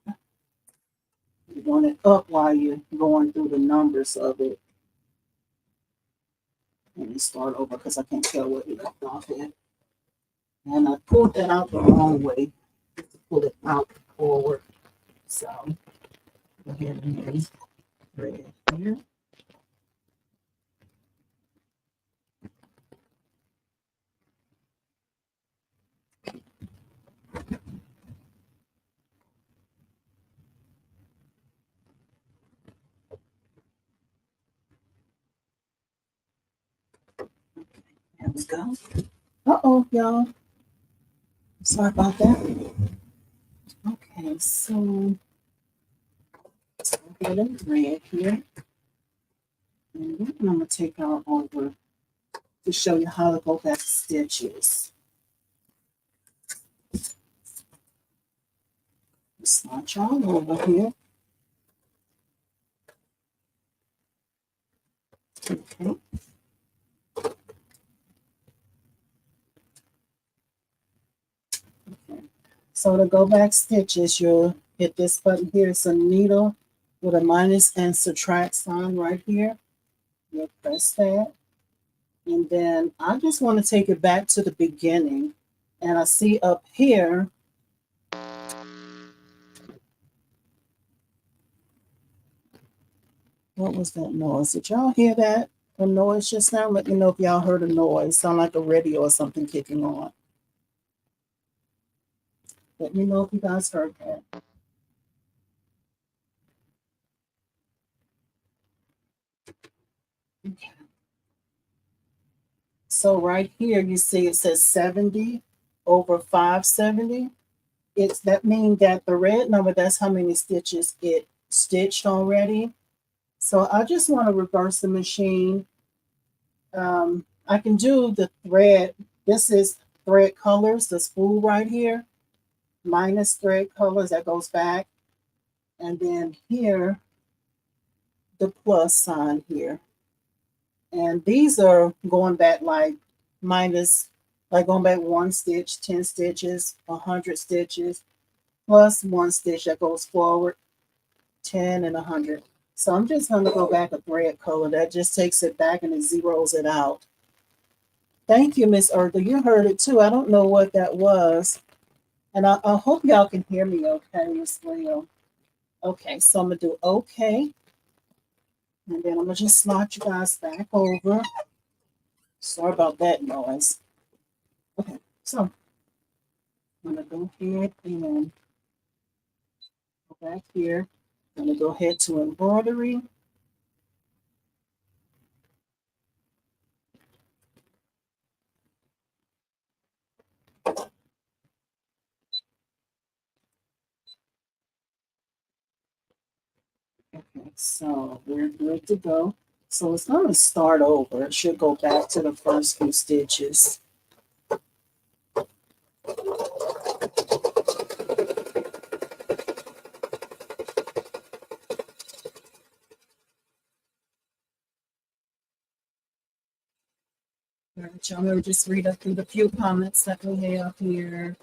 You want it up while you're going through the numbers of it. Let me start over because I can't tell what it left off at. And I pulled that out the wrong way to pull it out forward. So go ahead and thread here. There we go. Uh-oh, y'all. Sorry about that. Okay, so let's go ahead and thread here. And then I'm going to take out over to show you how to go back stitches. Slot y'all over here. Okay. So to go back stitches, you'll hit this button here. It's a needle with a minus and subtract sign right here. You'll press that. And then I just want to take it back to the beginning. And I see up here, what was that noise? Did y'all hear that? A noise just now? Let me know if y'all heard a noise. Sound like a radio or something kicking on. Let me know if you guys heard that. Okay. So right here, you see it says 70 over 570. It's that means that the red number, that's how many stitches it stitched already. So I just want to reverse the machine. I can do the thread. This is thread colors, the spool right here, minus thread colors that goes back. And then here, the plus sign here. And these are going back like minus, like going back 1 stitch, 10 stitches, 100 stitches, plus 1 stitch that goes forward, 10 and 100. So I'm just going to go back a thread color. That just takes it back and it zeroes it out. Thank you, Miss Ertha. You heard it too. I don't know what that was. And I hope y'all can hear me okay as well. Okay, so I'm going to do okay. And then I'm going to just slot you guys back over. Sorry about that noise. Okay, so I'm going to go ahead and go back here. I'm going to go ahead to embroidery. Okay, so we're good to go. So it's going to start over. It should go back to the first few stitches. All right, y'all, let me just read up through the few comments that we have here.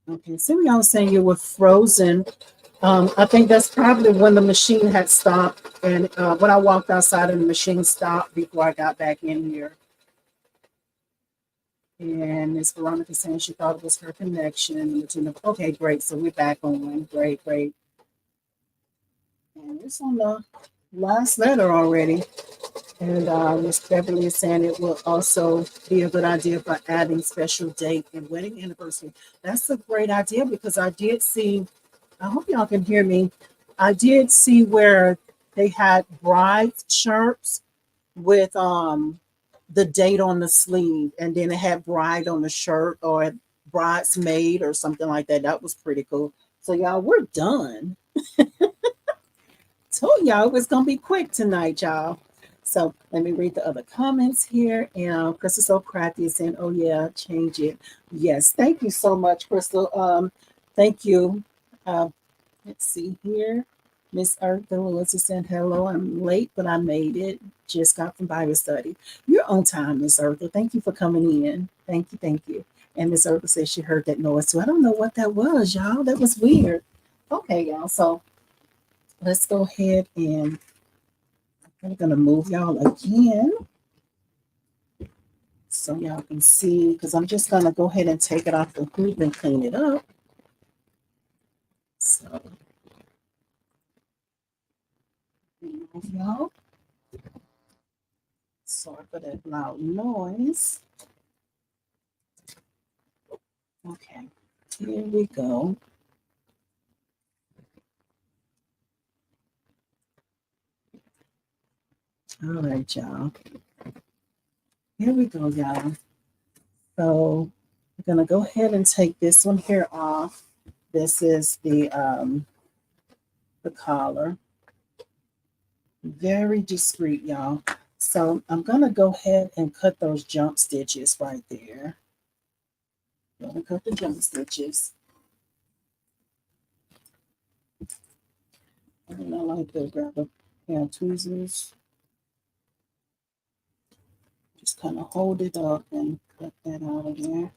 Okay, so y'all was saying you were frozen. I think that's probably when the machine had stopped, and when I walked outside and the machine stopped before I got back in here. And Miss Veronica saying she thought it was her connection. Okay, great. So we're back on. Great, great. And it's on the last letter already. And Miss Beverly is saying it will also be a good idea for adding special date and wedding anniversary. That's a great idea because I did see, I hope y'all can hear me. I did see where they had bride shirts with the date on the sleeve, and then it had bride on the shirt or bridesmaid or something like that. That was pretty cool. So y'all, we're done. Told y'all it was gonna be quick tonight, y'all. So let me read the other comments here. And Crystal so crafty is saying, "Oh yeah, change it." Yes, thank you so much, Crystal. Thank you. Let's see here. Miss Eartha Lewis is saying, "Hello, I'm late, but I made it. Just got from Bible study." You're on time, Miss Eartha. Thank you for coming in. Thank you, thank you. And Miss Eartha says she heard that noise too. I don't know what that was, y'all. That was weird. Okay, y'all. So let's go ahead and I'm gonna move y'all again so y'all can see, because I'm just gonna go ahead and take it off the hoop and clean it up. So move y'all. Sorry for that loud noise. Okay, here we go. All right, y'all. Here we go, y'all. So I'm gonna go ahead and take this one here off. This is the collar. Very discreet, y'all. So I'm going to go ahead and cut those jump stitches right there. I'm going to cut the jump stitches. And I like to grab a pair of tweezers. Just kind of hold it up and cut that out of there.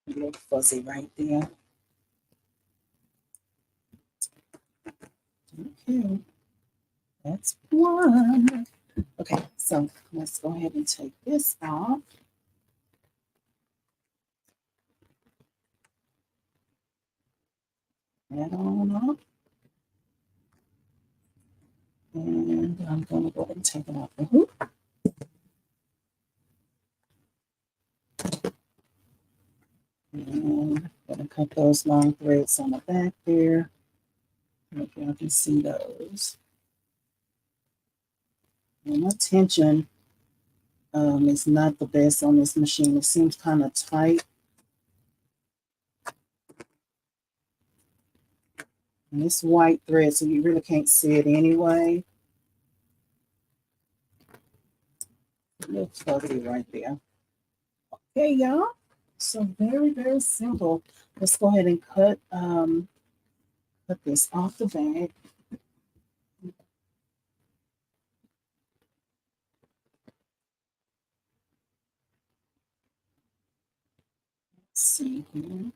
A little fuzzy right there. Okay, that's one. Okay, so let's go ahead and take this off. That on off. And I'm going to go ahead and take it off the hoop. And I'm going to cut those long threads on the back there. Hope y'all can see those. And my tension is not the best on this machine. It seems kind of tight. And it's white thread, so you really can't see it anyway. A little fuzzy right there. Okay, y'all. So very, very simple. Let's go ahead and cut this off the bag. Let's see here.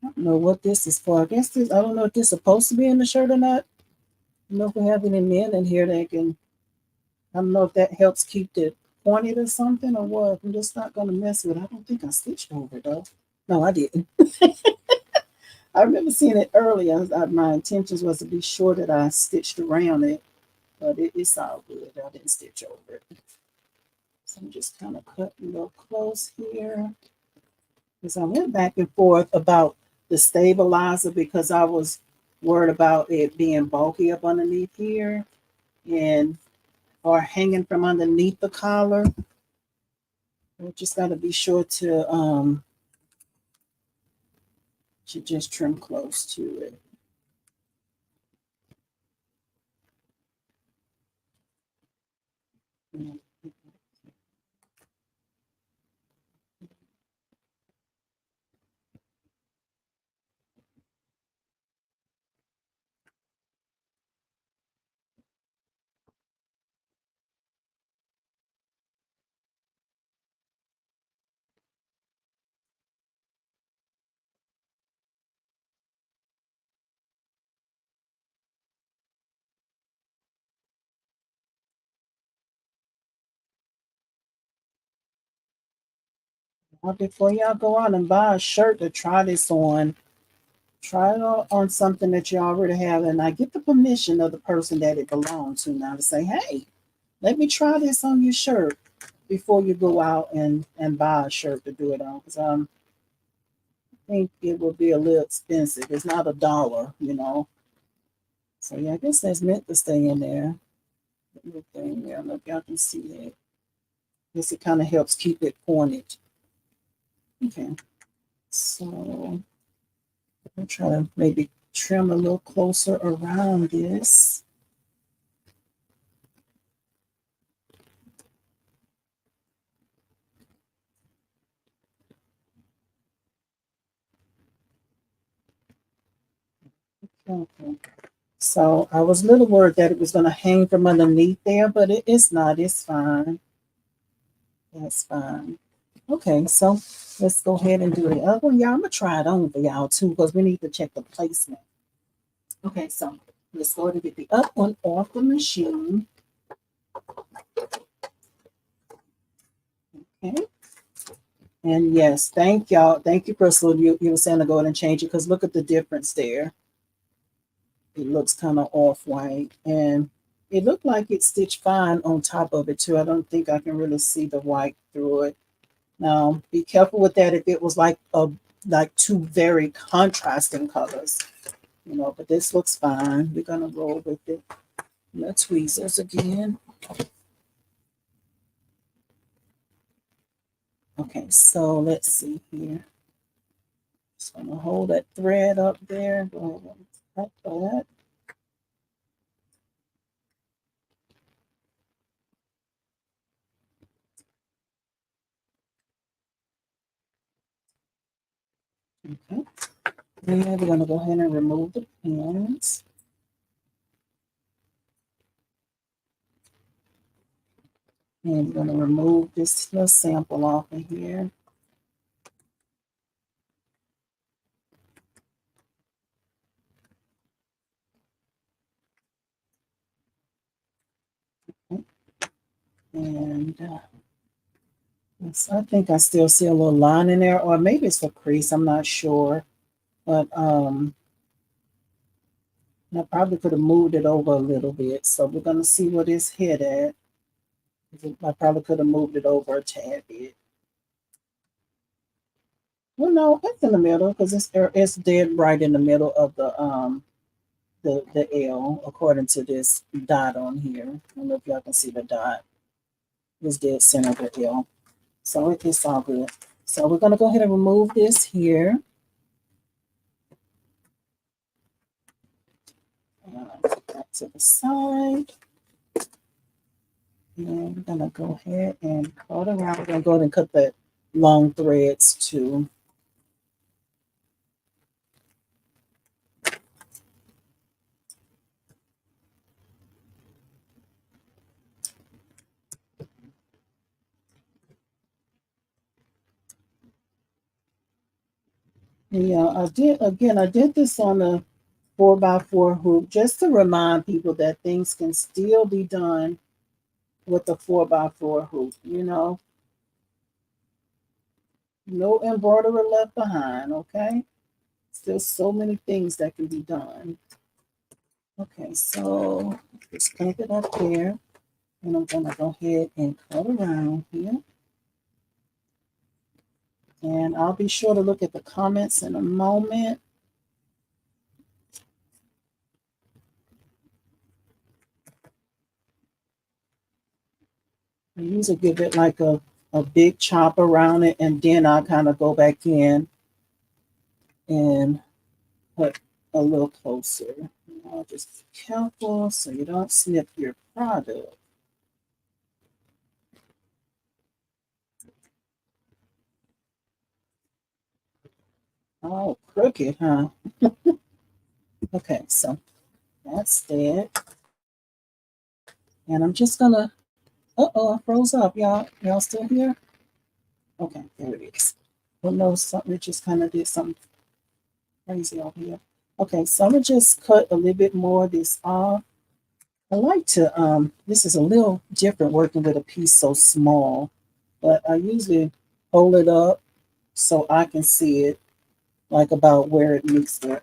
I don't know what this is for. I guess this, I don't know if this is supposed to be in the shirt or not. I don't know if we have any men in here that can, I don't know if that helps keep it pointed or something or what. I'm just not going to mess with it. I don't think I stitched over it though. No, I didn't. I remember seeing it earlier. My intentions was to be sure that I stitched around it, but it's all good. I didn't stitch over it. So I'm just kind of cutting a little close here. Because I went back and forth about the stabilizer because I was worried about it being bulky up underneath here and or hanging from underneath the collar. We just got to be sure to just trim close to it. Now, before y'all go out and buy a shirt to try this on, try it on something that you already have, and I get the permission of the person that it belongs to now to say, hey, let me try this on your shirt before you go out and buy a shirt to do it on. Because I think it will be a little expensive. It's not $1, you know. So yeah, I guess that's meant to stay in there. Little thing there. Look, y'all can see that. I guess it kind of helps keep it pointed. Okay. So I'll try to maybe trim a little closer around this. Okay. So I was a little worried that it was going to hang from underneath there, but it's not. It's fine. That's fine. Okay, so let's go ahead and do the other one. Y'all, I'm going to try it on for y'all too because we need to check the placement. Okay, so let's go ahead and get the up one off the machine. Okay. And yes, thank y'all. Thank you, Crystal. You were saying to go ahead and change it because look at the difference there. It looks kind of off-white. And it looked like it stitched fine on top of it too. I don't think I can really see the white through it. Now, be careful with that if it was like two very contrasting colors, you know, but this looks fine. We're gonna roll with it. the tweezers again. Okay, so let's see here. Just gonna hold that thread up there. Go ahead and cut that. Okay. Then we're gonna go ahead and remove the pins. And we're gonna remove this little sample off of here. Okay. And yes, I think I still see a little line in there, or maybe it's a crease, I'm not sure. But I probably could have moved it over a little bit. So we're gonna see what it's hit at. I probably could have moved it over a tad bit. Well, no, it's in the middle because it's dead right in the middle of the L according to this dot on here. I don't know if y'all can see the dot. It's dead center of the L. So it's all good. So we're gonna go ahead and remove this here. Put that to the side. And we're gonna go ahead and cut around. We're gonna go ahead and cut the long threads too. Yeah, I did this on a 4x4 hoop just to remind people that things can still be done with the 4x4 hoop, you know. No embroidery left behind, okay? Still so many things that can be done. Okay, so just clamp it up there. And I'm gonna go ahead and cut around here. And I'll be sure to look at the comments in a moment. I usually give it like a big chop around it, and then I'll kind of go back in and put a little closer. I'll just be careful so you don't snip your product. Oh, crooked, huh? Okay, so that's that. And I'm just gonna, uh-oh, I froze up. Y'all still here? Okay, there it is. Well, no, something, it just kind of did something crazy over here. Okay, so I'm gonna just cut a little bit more of this off. I like to, this is a little different working with a piece so small, but I usually hold it up so I can see it, like about where it meets the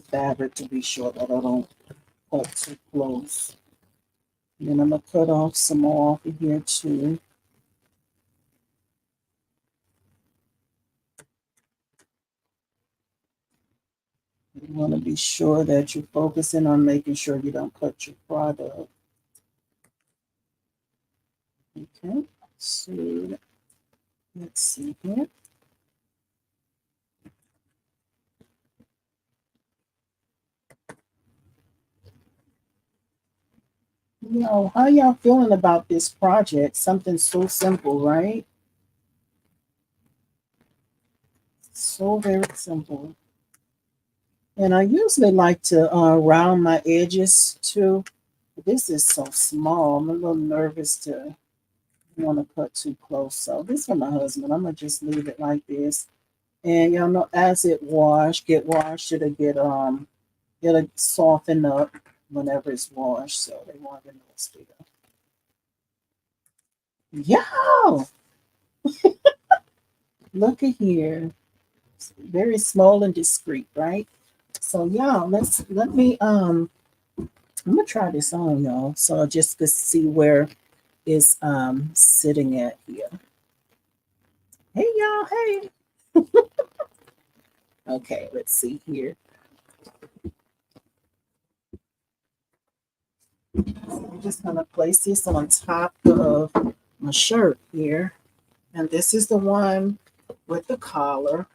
fabric to be sure that I don't cut too close. And then I'm gonna cut off some more off of here too. You want to be sure that you're focusing on making sure you don't cut your product. Okay, so let's see here. You know, how y'all feeling about this project? Something so simple, right? So very simple. And I usually like to round my edges too. This is so small. I'm a little nervous to want to cut too close. So this for my husband. I'm gonna just leave it like this. And y'all know as it get washed, it'll soften up whenever it's washed. So they want to know it's bigger. Yeah, look at here. It's very small and discreet, right? So y'all, let me I'm gonna try this on y'all. So just to see where it's sitting at here. Hey y'all, hey. Okay, let's see here. So I'm just gonna place this on top of my shirt here. And this is the one with the collar.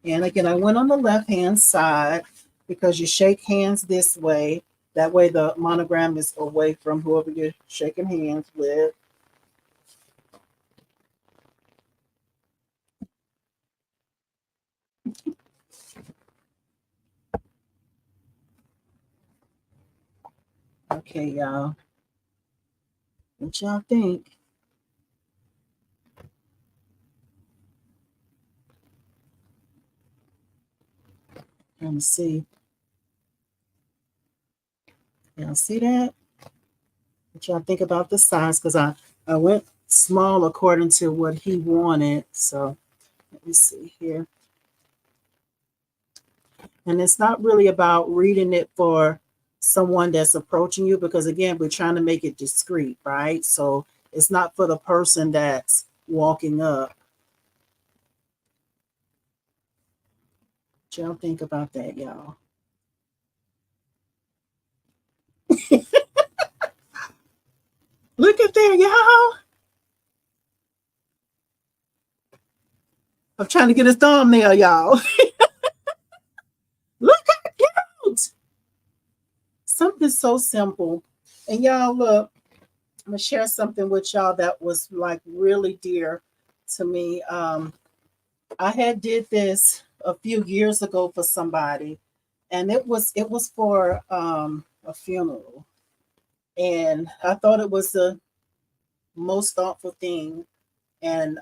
And again, I went on the left-hand side because you shake hands this way. That way the monogram is away from whoever you're shaking hands with. Okay, y'all. What y'all think? Let me see. Y'all see that? What y'all think about the size? Because I went small according to what he wanted. So let me see here. And it's not really about reading it for someone that's approaching you because, again, we're trying to make it discreet, right? So it's not for the person that's walking up. What y'all think about that, y'all? Look at there, y'all. I'm trying to get his thumbnail, y'all. Look how cute. Something so simple. And y'all, look, I'm gonna share something with y'all that was like really dear to me. I had did this a few years ago for somebody, and it was for a funeral, and I thought it was the most thoughtful thing, and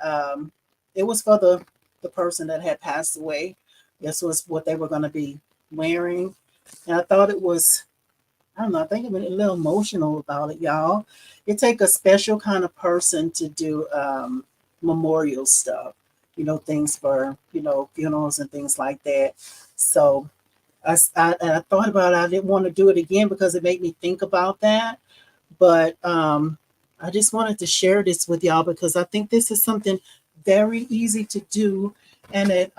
it was for the person that had passed away. This was what they were going to be wearing, and I thought it was, I don't know, I think I'm a little emotional about it, y'all. It take a special kind of person to do memorial stuff, things for, funerals and things like that. So I thought about it. I didn't want to do it again because it made me think about that. But I just wanted to share this with y'all because I think this is something very easy to do. And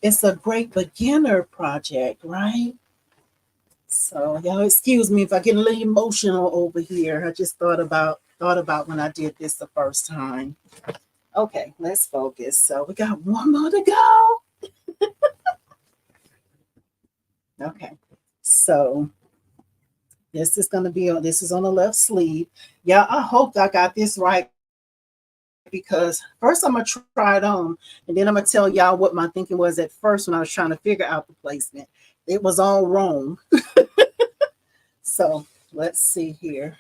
it's a great beginner project, right? So y'all excuse me if I get a little emotional over here. I just thought about when I did this the first time. Okay, let's focus. So we got one more to go. Okay. So this is on the left sleeve. Yeah, I hope I got this right because first I'm gonna try it on and then I'm gonna tell y'all what my thinking was at first when I was trying to figure out the placement. It was all wrong. So let's see here.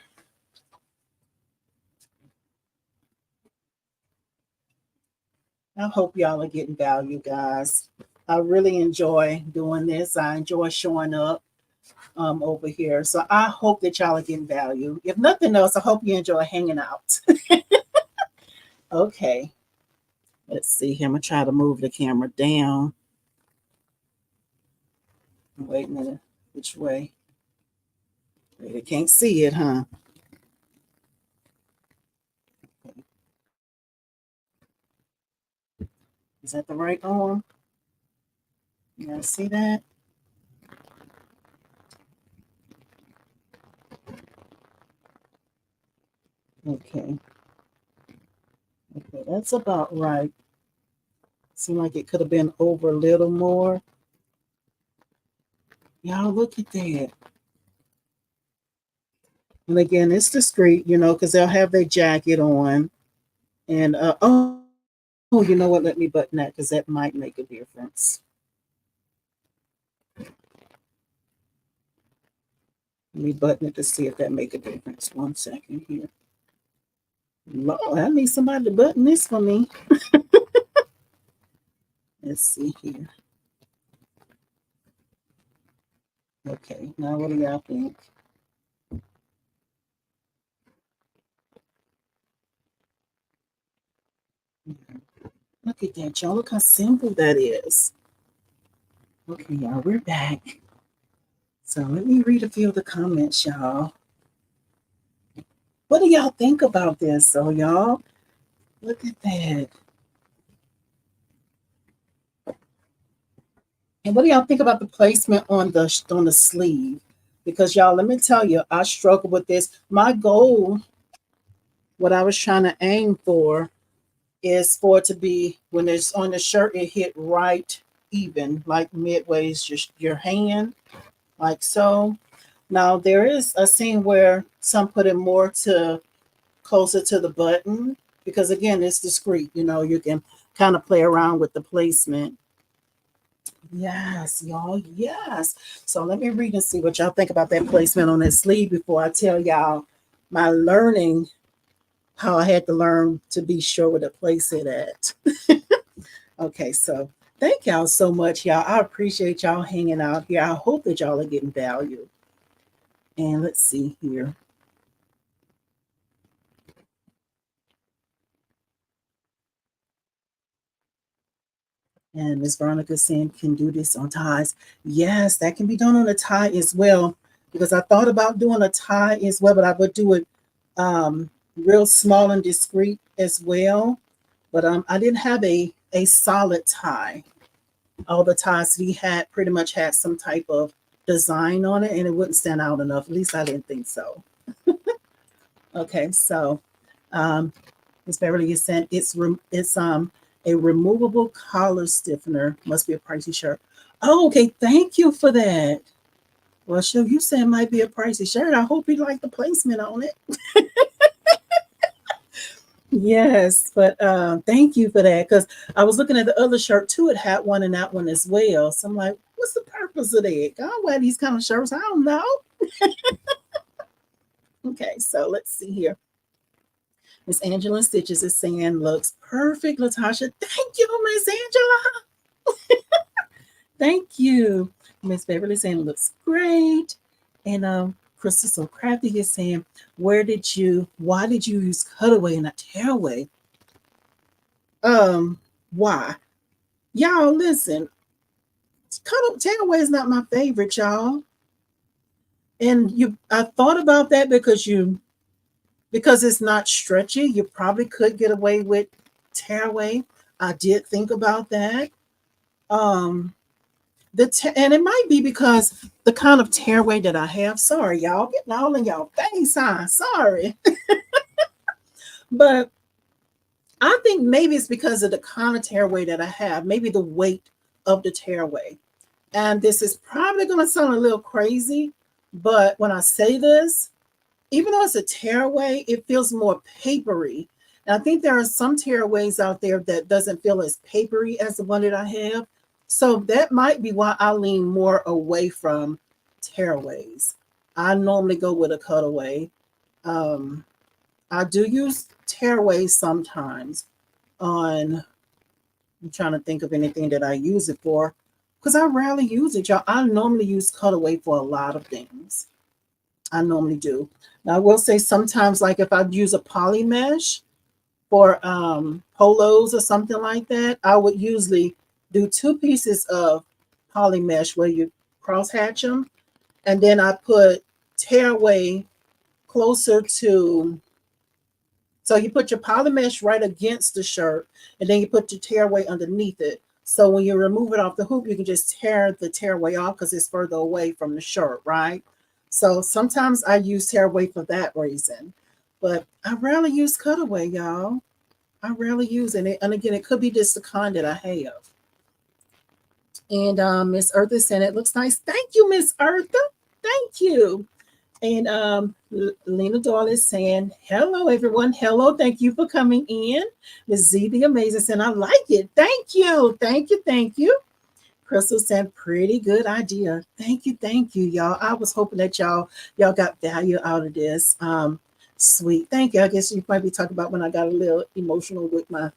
I hope y'all are getting value, guys. I really enjoy doing this. I enjoy showing up over here. So I hope that y'all are getting value. If nothing else, I hope you enjoy hanging out. Okay, let's see here. I'm going to try to move the camera down. Wait a minute. Which way? You can't see it, huh? Is that the right arm? You guys see that? Okay. Okay, that's about right. Seemed like it could have been over a little more. Y'all look at that. And again, it's discreet, because they'll have their jacket on. And you know what? Let me button that because that might make a difference. Let me button it to see if that make a difference. 1 second here. Lord, I need somebody to button this for me. Let's see here. Okay, now what do y'all think? Look at that, y'all. Look how simple that is. Okay, y'all, we're back. So let me read a few of the comments, y'all. What do y'all think about this? So, y'all, look at that. And what do y'all think about the placement on the sleeve? Because y'all, let me tell you, I struggle with this. My goal, what I was trying to aim for, is for it to be when it's on the shirt, it hit right even, like midways just your hand, like so. Now there is a scene where some put it more to closer to the button because again it's discreet. You know, you can kind of play around with the placement. Yes, y'all. Yes. So let me read and see what y'all think about that placement on that sleeve before I tell y'all my learning, how I had to learn to be sure where to place it at. Okay, so thank y'all so much, y'all. I appreciate y'all hanging out here. I hope that y'all are getting value. And let's see here. And Miss Veronica saying can do this on ties. Yes, that can be done on a tie as well. Because I thought about doing a tie as well, but I would do it um, real small and discreet as well. But I didn't have a solid tie. All the ties we had pretty much had some type of design on it, and it wouldn't stand out enough. At least I didn't think so. Okay, so um, Miss Beverly is saying it's a removable collar stiffener. Must be a pricey shirt. Oh, okay. Thank you for that. Well, sure, you said it might be a pricey shirt. I hope you like the placement on it. Yes, but thank you for that because I was looking at the other shirt too. It had one in that one as well. So I'm like, what's the purpose of that? God wear these kind of shirts. I don't know. Okay, so let's see here. Miss Angela Stitches is saying looks perfect, Latasha. Thank you, Miss Angela. Thank you. Miss Beverly saying looks great. And Crystal So Crafty is saying, why did you use cutaway and not tearaway? Um, why? Y'all listen, tearaway is not my favorite, y'all. And I thought about that because it's not stretchy. You probably could get away with tearaway. I did think about that. Um, and it might be because the kind of tearaway that I have. Sorry, y'all, getting all in y'all face, huh? Sorry, but I think maybe it's because of the kind of tearaway that I have. Maybe the weight of the tearaway. And this is probably going to sound a little crazy, but when I say this, even though it's a tearaway, it feels more papery. And I think there are some tearaways out there that doesn't feel as papery as the one that I have. So that might be why I lean more away from tearaways. I normally go with a cutaway. Um, I do use tearaways sometimes on, I'm trying to think of anything that I use it for because I rarely use it, y'all. I normally use cutaway for a lot of things. I normally do. Now, I will say sometimes, like if I use a poly mesh for polos or something like that, I would usually do two pieces of poly mesh where you cross hatch them, and then I put tearaway closer to. So you put your poly mesh right against the shirt, and then you put your tearaway underneath it. So when you remove it off the hoop, you can just tear the tearaway off because it's further away from the shirt, right? So sometimes I use tearaway for that reason, but I rarely use cutaway, y'all. I rarely use it. And again, it could be just the kind that I have. And Miss Eartha said it looks nice. Thank you, Miss Eartha. Thank you. And Lena Doyle is saying, hello, everyone. Hello. Thank you for coming in. Miss Z the Amazing saying, I like it. Thank you. Thank you. Thank you. Crystal said, pretty good idea. Thank you, y'all. I was hoping that y'all got value out of this. Sweet. Thank you. I guess you might be talking about when I got a little emotional with my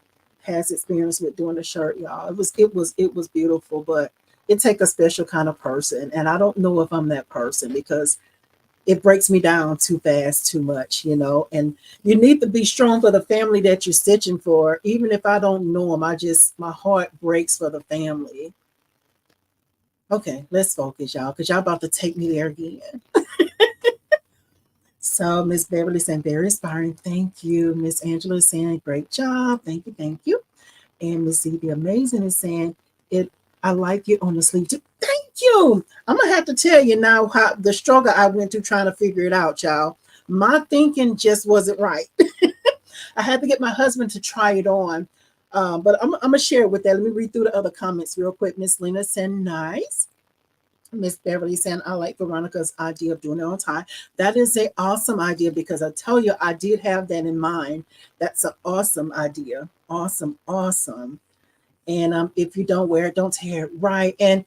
past experience with doing the shirt, y'all. It was beautiful, but it take a special kind of person. And I don't know if I'm that person because it breaks me down too fast, too much, and you need to be strong for the family that you're stitching for. Even if I don't know them, my heart breaks for the family. Okay, let's focus, y'all, because y'all about to take me there again. So Miss Beverly saying very inspiring. Thank you. Miss Angela is saying great job. Thank you. And Miss Z the Amazing is saying it I like it on the sleeve too. Thank you. I'm gonna have to tell you now how the struggle I went through trying to figure it out, y'all. My thinking just wasn't right. I had to get my husband to try it on. But I'm gonna share it with that. Let me read through the other comments real quick. Miss Lena said nice. Miss Beverly saying, I like Veronica's idea of doing it on time. That is an awesome idea because I tell you, I did have that in mind. That's an awesome idea. Awesome, awesome. And if you don't wear it, don't tear it. Right. And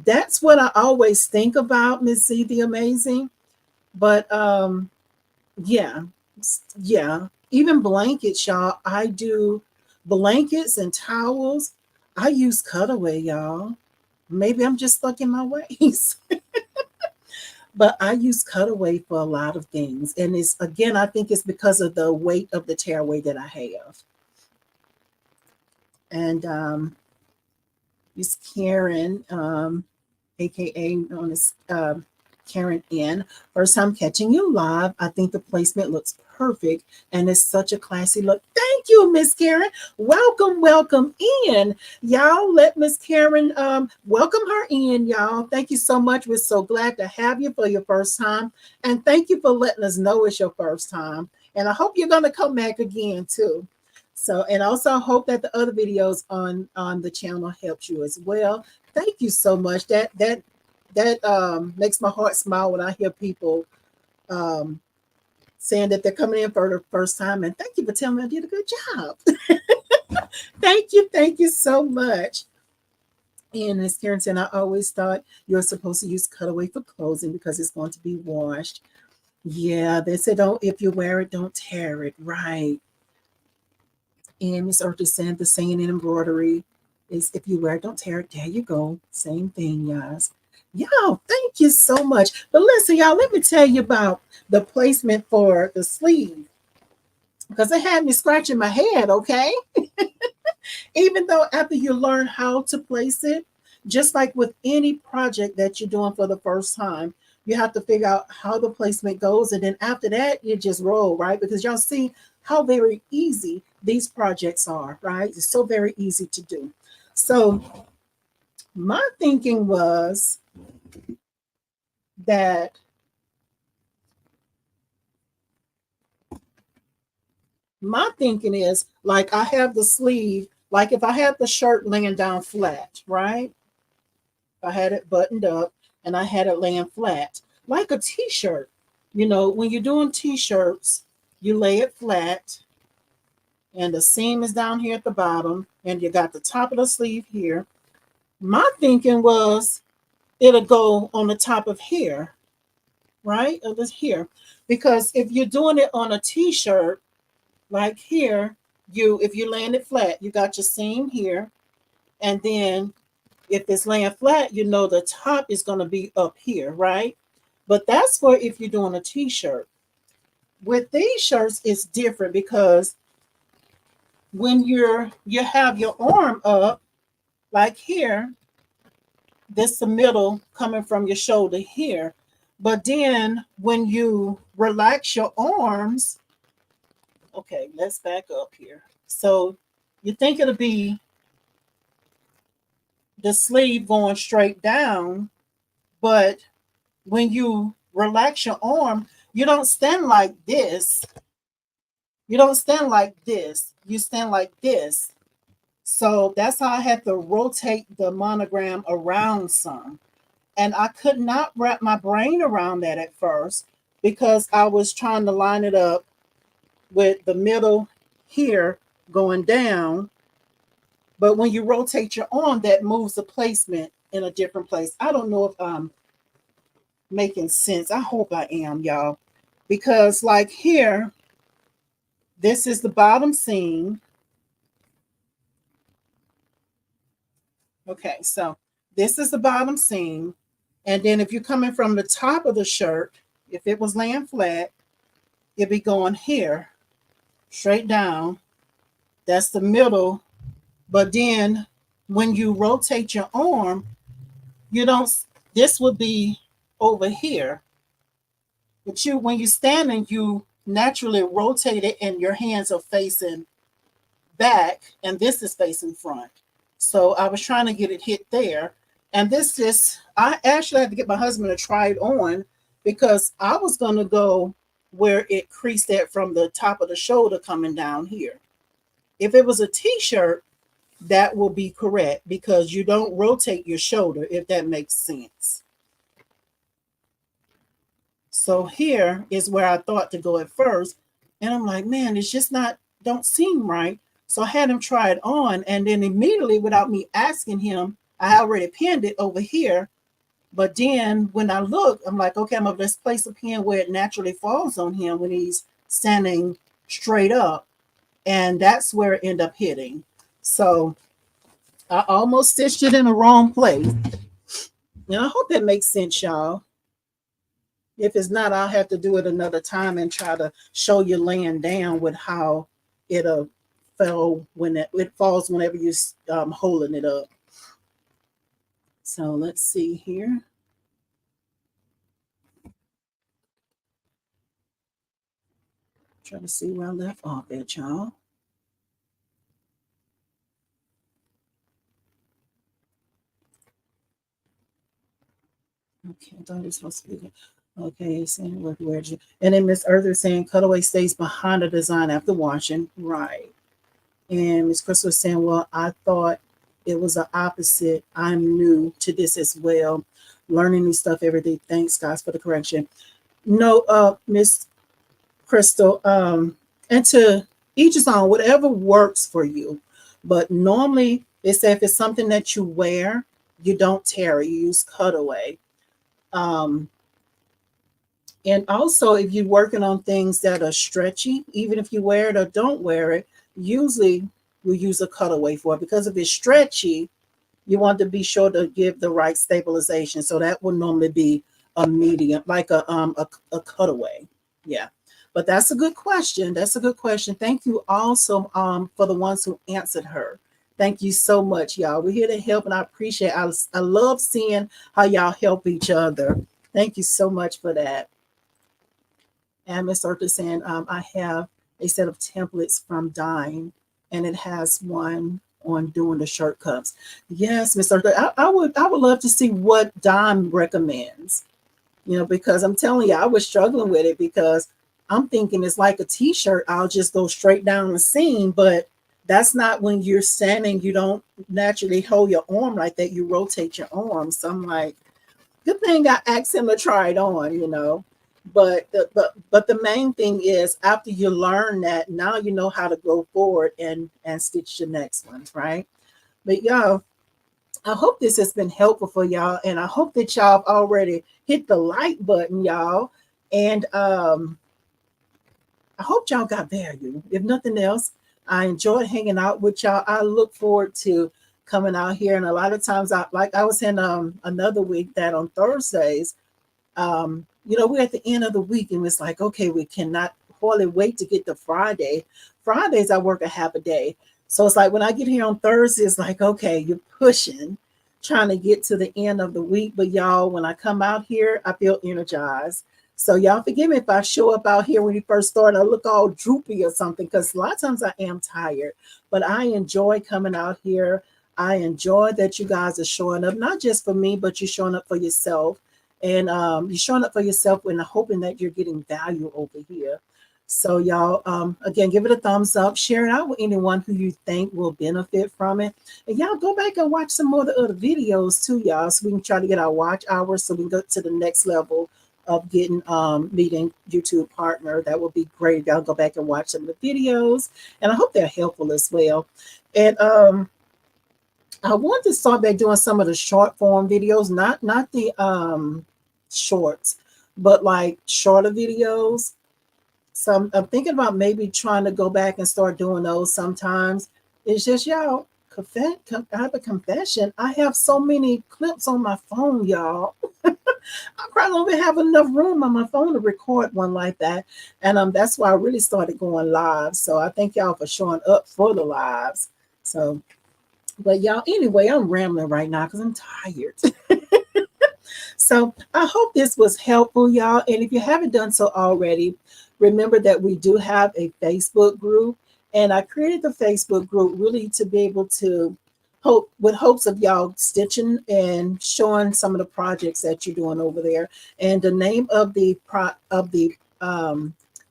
that's what I always think about, Miss Z the Amazing. But yeah, yeah. Even blankets, y'all. I do blankets and towels. I use cutaway, y'all. Maybe I'm just stuck in my ways. But I use cutaway for a lot of things. And it's again, I think it's because of the weight of the tearaway that I have. And Miss Karen, aka known as Karen N. First time catching you live. I think the placement looks perfect and it's such a classy look. Thank you, Miss Karen. Welcome, welcome in. Y'all let Miss Karen welcome her in, y'all. Thank you so much. We're so glad to have you for your first time. And thank you for letting us know it's your first time. And I hope you're gonna come back again too. So, and also I hope that the other videos on the channel helped you as well. Thank you so much. That makes my heart smile when I hear people saying that they're coming in for the first time. And thank you for telling me I did a good job. Thank you so much. And as Karen said, I always thought you're supposed to use cutaway for clothing because it's going to be washed. Yeah, they said don't if you wear it, don't tear it. Right. And Miss Earth is saying the saying in embroidery is if you wear it, don't tear it. There you go. Same thing, guys. Y'all, thank you so much. But listen, y'all, let me tell you about the placement for the sleeve because it had me scratching my head, okay? Even though after you learn how to place it, just like with any project that you're doing for the first time, you have to figure out how the placement goes. And then after that, you just roll, right? Because y'all see how very easy these projects are, right? It's so very easy to do. So my thinking was that my thinking is like I have the sleeve, like if I had the shirt laying down flat, right? I had it buttoned up and I had it laying flat, like a t-shirt. You know, when you're doing t-shirts, you lay it flat and the seam is down here at the bottom and you got the top of the sleeve here. My thinking was it'll go on the top of here, right? Of this here. Because if you're doing it on a t-shirt, like here, if you're laying it flat, you got your seam here. And then if it's laying flat, you know the top is going to be up here, right? But that's for if you're doing a t-shirt. With these shirts, it's different because when you have your arm up, like here, this the middle coming from your shoulder here. But then when you relax your arms, okay, let's back up here. So you think it'll be the sleeve going straight down, but when you relax your arm, you don't stand like this. You don't stand like this. You stand like this. So that's how I had to rotate the monogram around some. And I could not wrap my brain around that at first because I was trying to line it up with the middle here going down. But when you rotate your arm, that moves the placement in a different place. I don't know if I'm making sense. I hope I am, y'all. Because like here, this is the bottom seam. Okay, so this is the bottom seam. And then if you're coming from the top of the shirt, if it was laying flat, it'd be going here, straight down. That's the middle. But then when you rotate your arm, you don't, this would be over here. But when you're standing, you naturally rotate it and your hands are facing back and this is facing front. So I was trying to get it hit there. And I actually had to get my husband to try it on because I was going to go where it creased at from the top of the shoulder coming down here. If it was a t-shirt, that will be correct because you don't rotate your shoulder, if that makes sense. So here is where I thought to go at first. And I'm like, man, it's just don't seem right. So I had him try it on. And then immediately, without me asking him, I already pinned it over here. But then when I look, I'm like, okay, I'm going to place a pin where it naturally falls on him when he's standing straight up. And that's where it ended up hitting. So I almost stitched it in the wrong place. And I hope that makes sense, y'all. If it's not, I'll have to do it another time and try to show you laying down with how it'll fall when it falls whenever you're holding it up. So let's see here. Try to see where I left off at, y'all. Okay, I thought it was supposed to be. Okay, saying where you, and then Miss Earther saying cutaway stays behind the design after washing. Right. And Miss Crystal saying, well, I thought it was the opposite. I'm new to this as well. Learning new stuff every day. Thanks, guys, for the correction. No, Miss Crystal, and to each his own, whatever works for you. But normally they say if it's something that you wear, you don't tear it, you use cutaway. And also, if you're working on things that are stretchy, even if you wear it or don't wear it, usually we use a cutaway for it because if it's stretchy, you want to be sure to give the right stabilization. So that would normally be a medium, like a cutaway. Yeah. But that's a good question. That's a good question. Thank you also for the ones who answered her. Thank you so much, y'all. We're here to help, and I appreciate it. I love seeing how y'all help each other. Thank you so much for that. And Miss Eartha saying, I have a set of templates from Dime, and it has one on doing the shirt cuffs. Yes, Miss Eartha, I would love to see what Dime recommends. Because I'm telling you, I was struggling with it because I'm thinking it's like a t-shirt. I'll just go straight down the seam, but that's not when you're standing. You don't naturally hold your arm like that. You rotate your arm. So I'm like, good thing I asked him to try it on. But the main thing is after you learn that, now you know how to go forward and stitch the next ones, right? But y'all, I hope this has been helpful for y'all, and I hope that y'all have already hit the like button, y'all. And I hope y'all got value. If nothing else, I enjoyed hanging out with y'all. I look forward to coming out here. And a lot of times, I was in another week that on Thursdays, we're at the end of the week and it's like, okay, we cannot hardly wait to get to Friday. Fridays, I work a half a day. So it's like when I get here on Thursday, it's like, okay, you're pushing, trying to get to the end of the week. But y'all, when I come out here, I feel energized. So y'all forgive me if I show up out here when you first start, I look all droopy or something, because a lot of times I am tired, but I enjoy coming out here. I enjoy that you guys are showing up, not just for me, but you're showing up for yourself. And you're showing up for yourself and hoping that you're getting value over here. So y'all, again, give it a thumbs up, share it out with anyone who you think will benefit from it. And y'all go back and watch some more of the other videos too, y'all, so we can try to get our watch hours so we can go to the next level of getting meeting YouTube partner. That would be great. Y'all go back and watch some of the videos, and I hope they're helpful as well. And I want to start back doing some of the short form videos, not the shorts, but like shorter videos. So I'm thinking about maybe trying to go back and start doing those sometimes. It's just, y'all, I have a confession. I have so many clips on my phone, y'all. I probably don't even have enough room on my phone to record one like that. And that's why I really started going live. So I thank y'all for showing up for the lives. So, but y'all, anyway, I'm rambling right now because I'm tired. So I hope this was helpful, y'all. And if you haven't done so already, remember that we do have a Facebook group. And I created the Facebook group really to be able to with hopes of y'all stitching and showing some of the projects that you're doing over there. And the name of the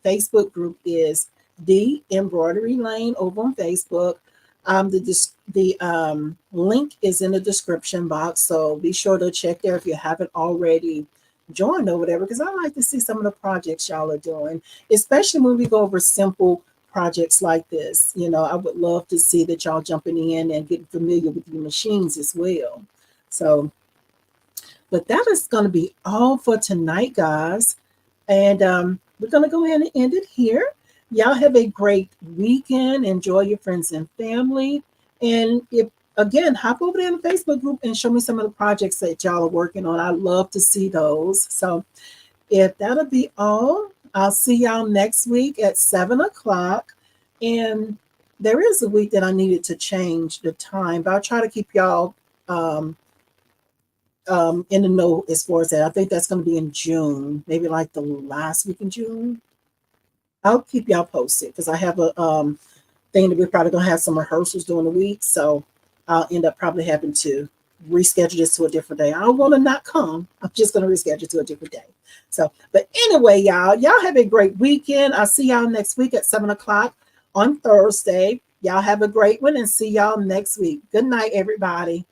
Facebook group is the Embroidery Lane over on Facebook. The link is in the description box, so be sure to check there if you haven't already joined over there, because I like to see some of the projects y'all are doing, especially when we go over simple projects like this. I would love to see that y'all jumping in and getting familiar with your machines as well. So, but that is going to be all for tonight, guys. And we're going to go ahead and end it here. Y'all have a great weekend. Enjoy your friends and family. And if again, hop over there in the Facebook group and show me some of the projects that y'all are working on. I love to see those. So if that'll be all, I'll see y'all next week at 7 o'clock. And there is a week that I needed to change the time, but I'll try to keep y'all in the know as far as that. I think that's going to be in June, maybe like the last week in June. I'll keep y'all posted because I have a thing that we're probably going to have some rehearsals during the week. So I'll end up probably having to reschedule this to a different day. I don't want to not come. I'm just going to reschedule to a different day. So, but anyway, y'all have a great weekend. I'll see y'all next week at 7 o'clock on Thursday. Y'all have a great one and see y'all next week. Good night, everybody.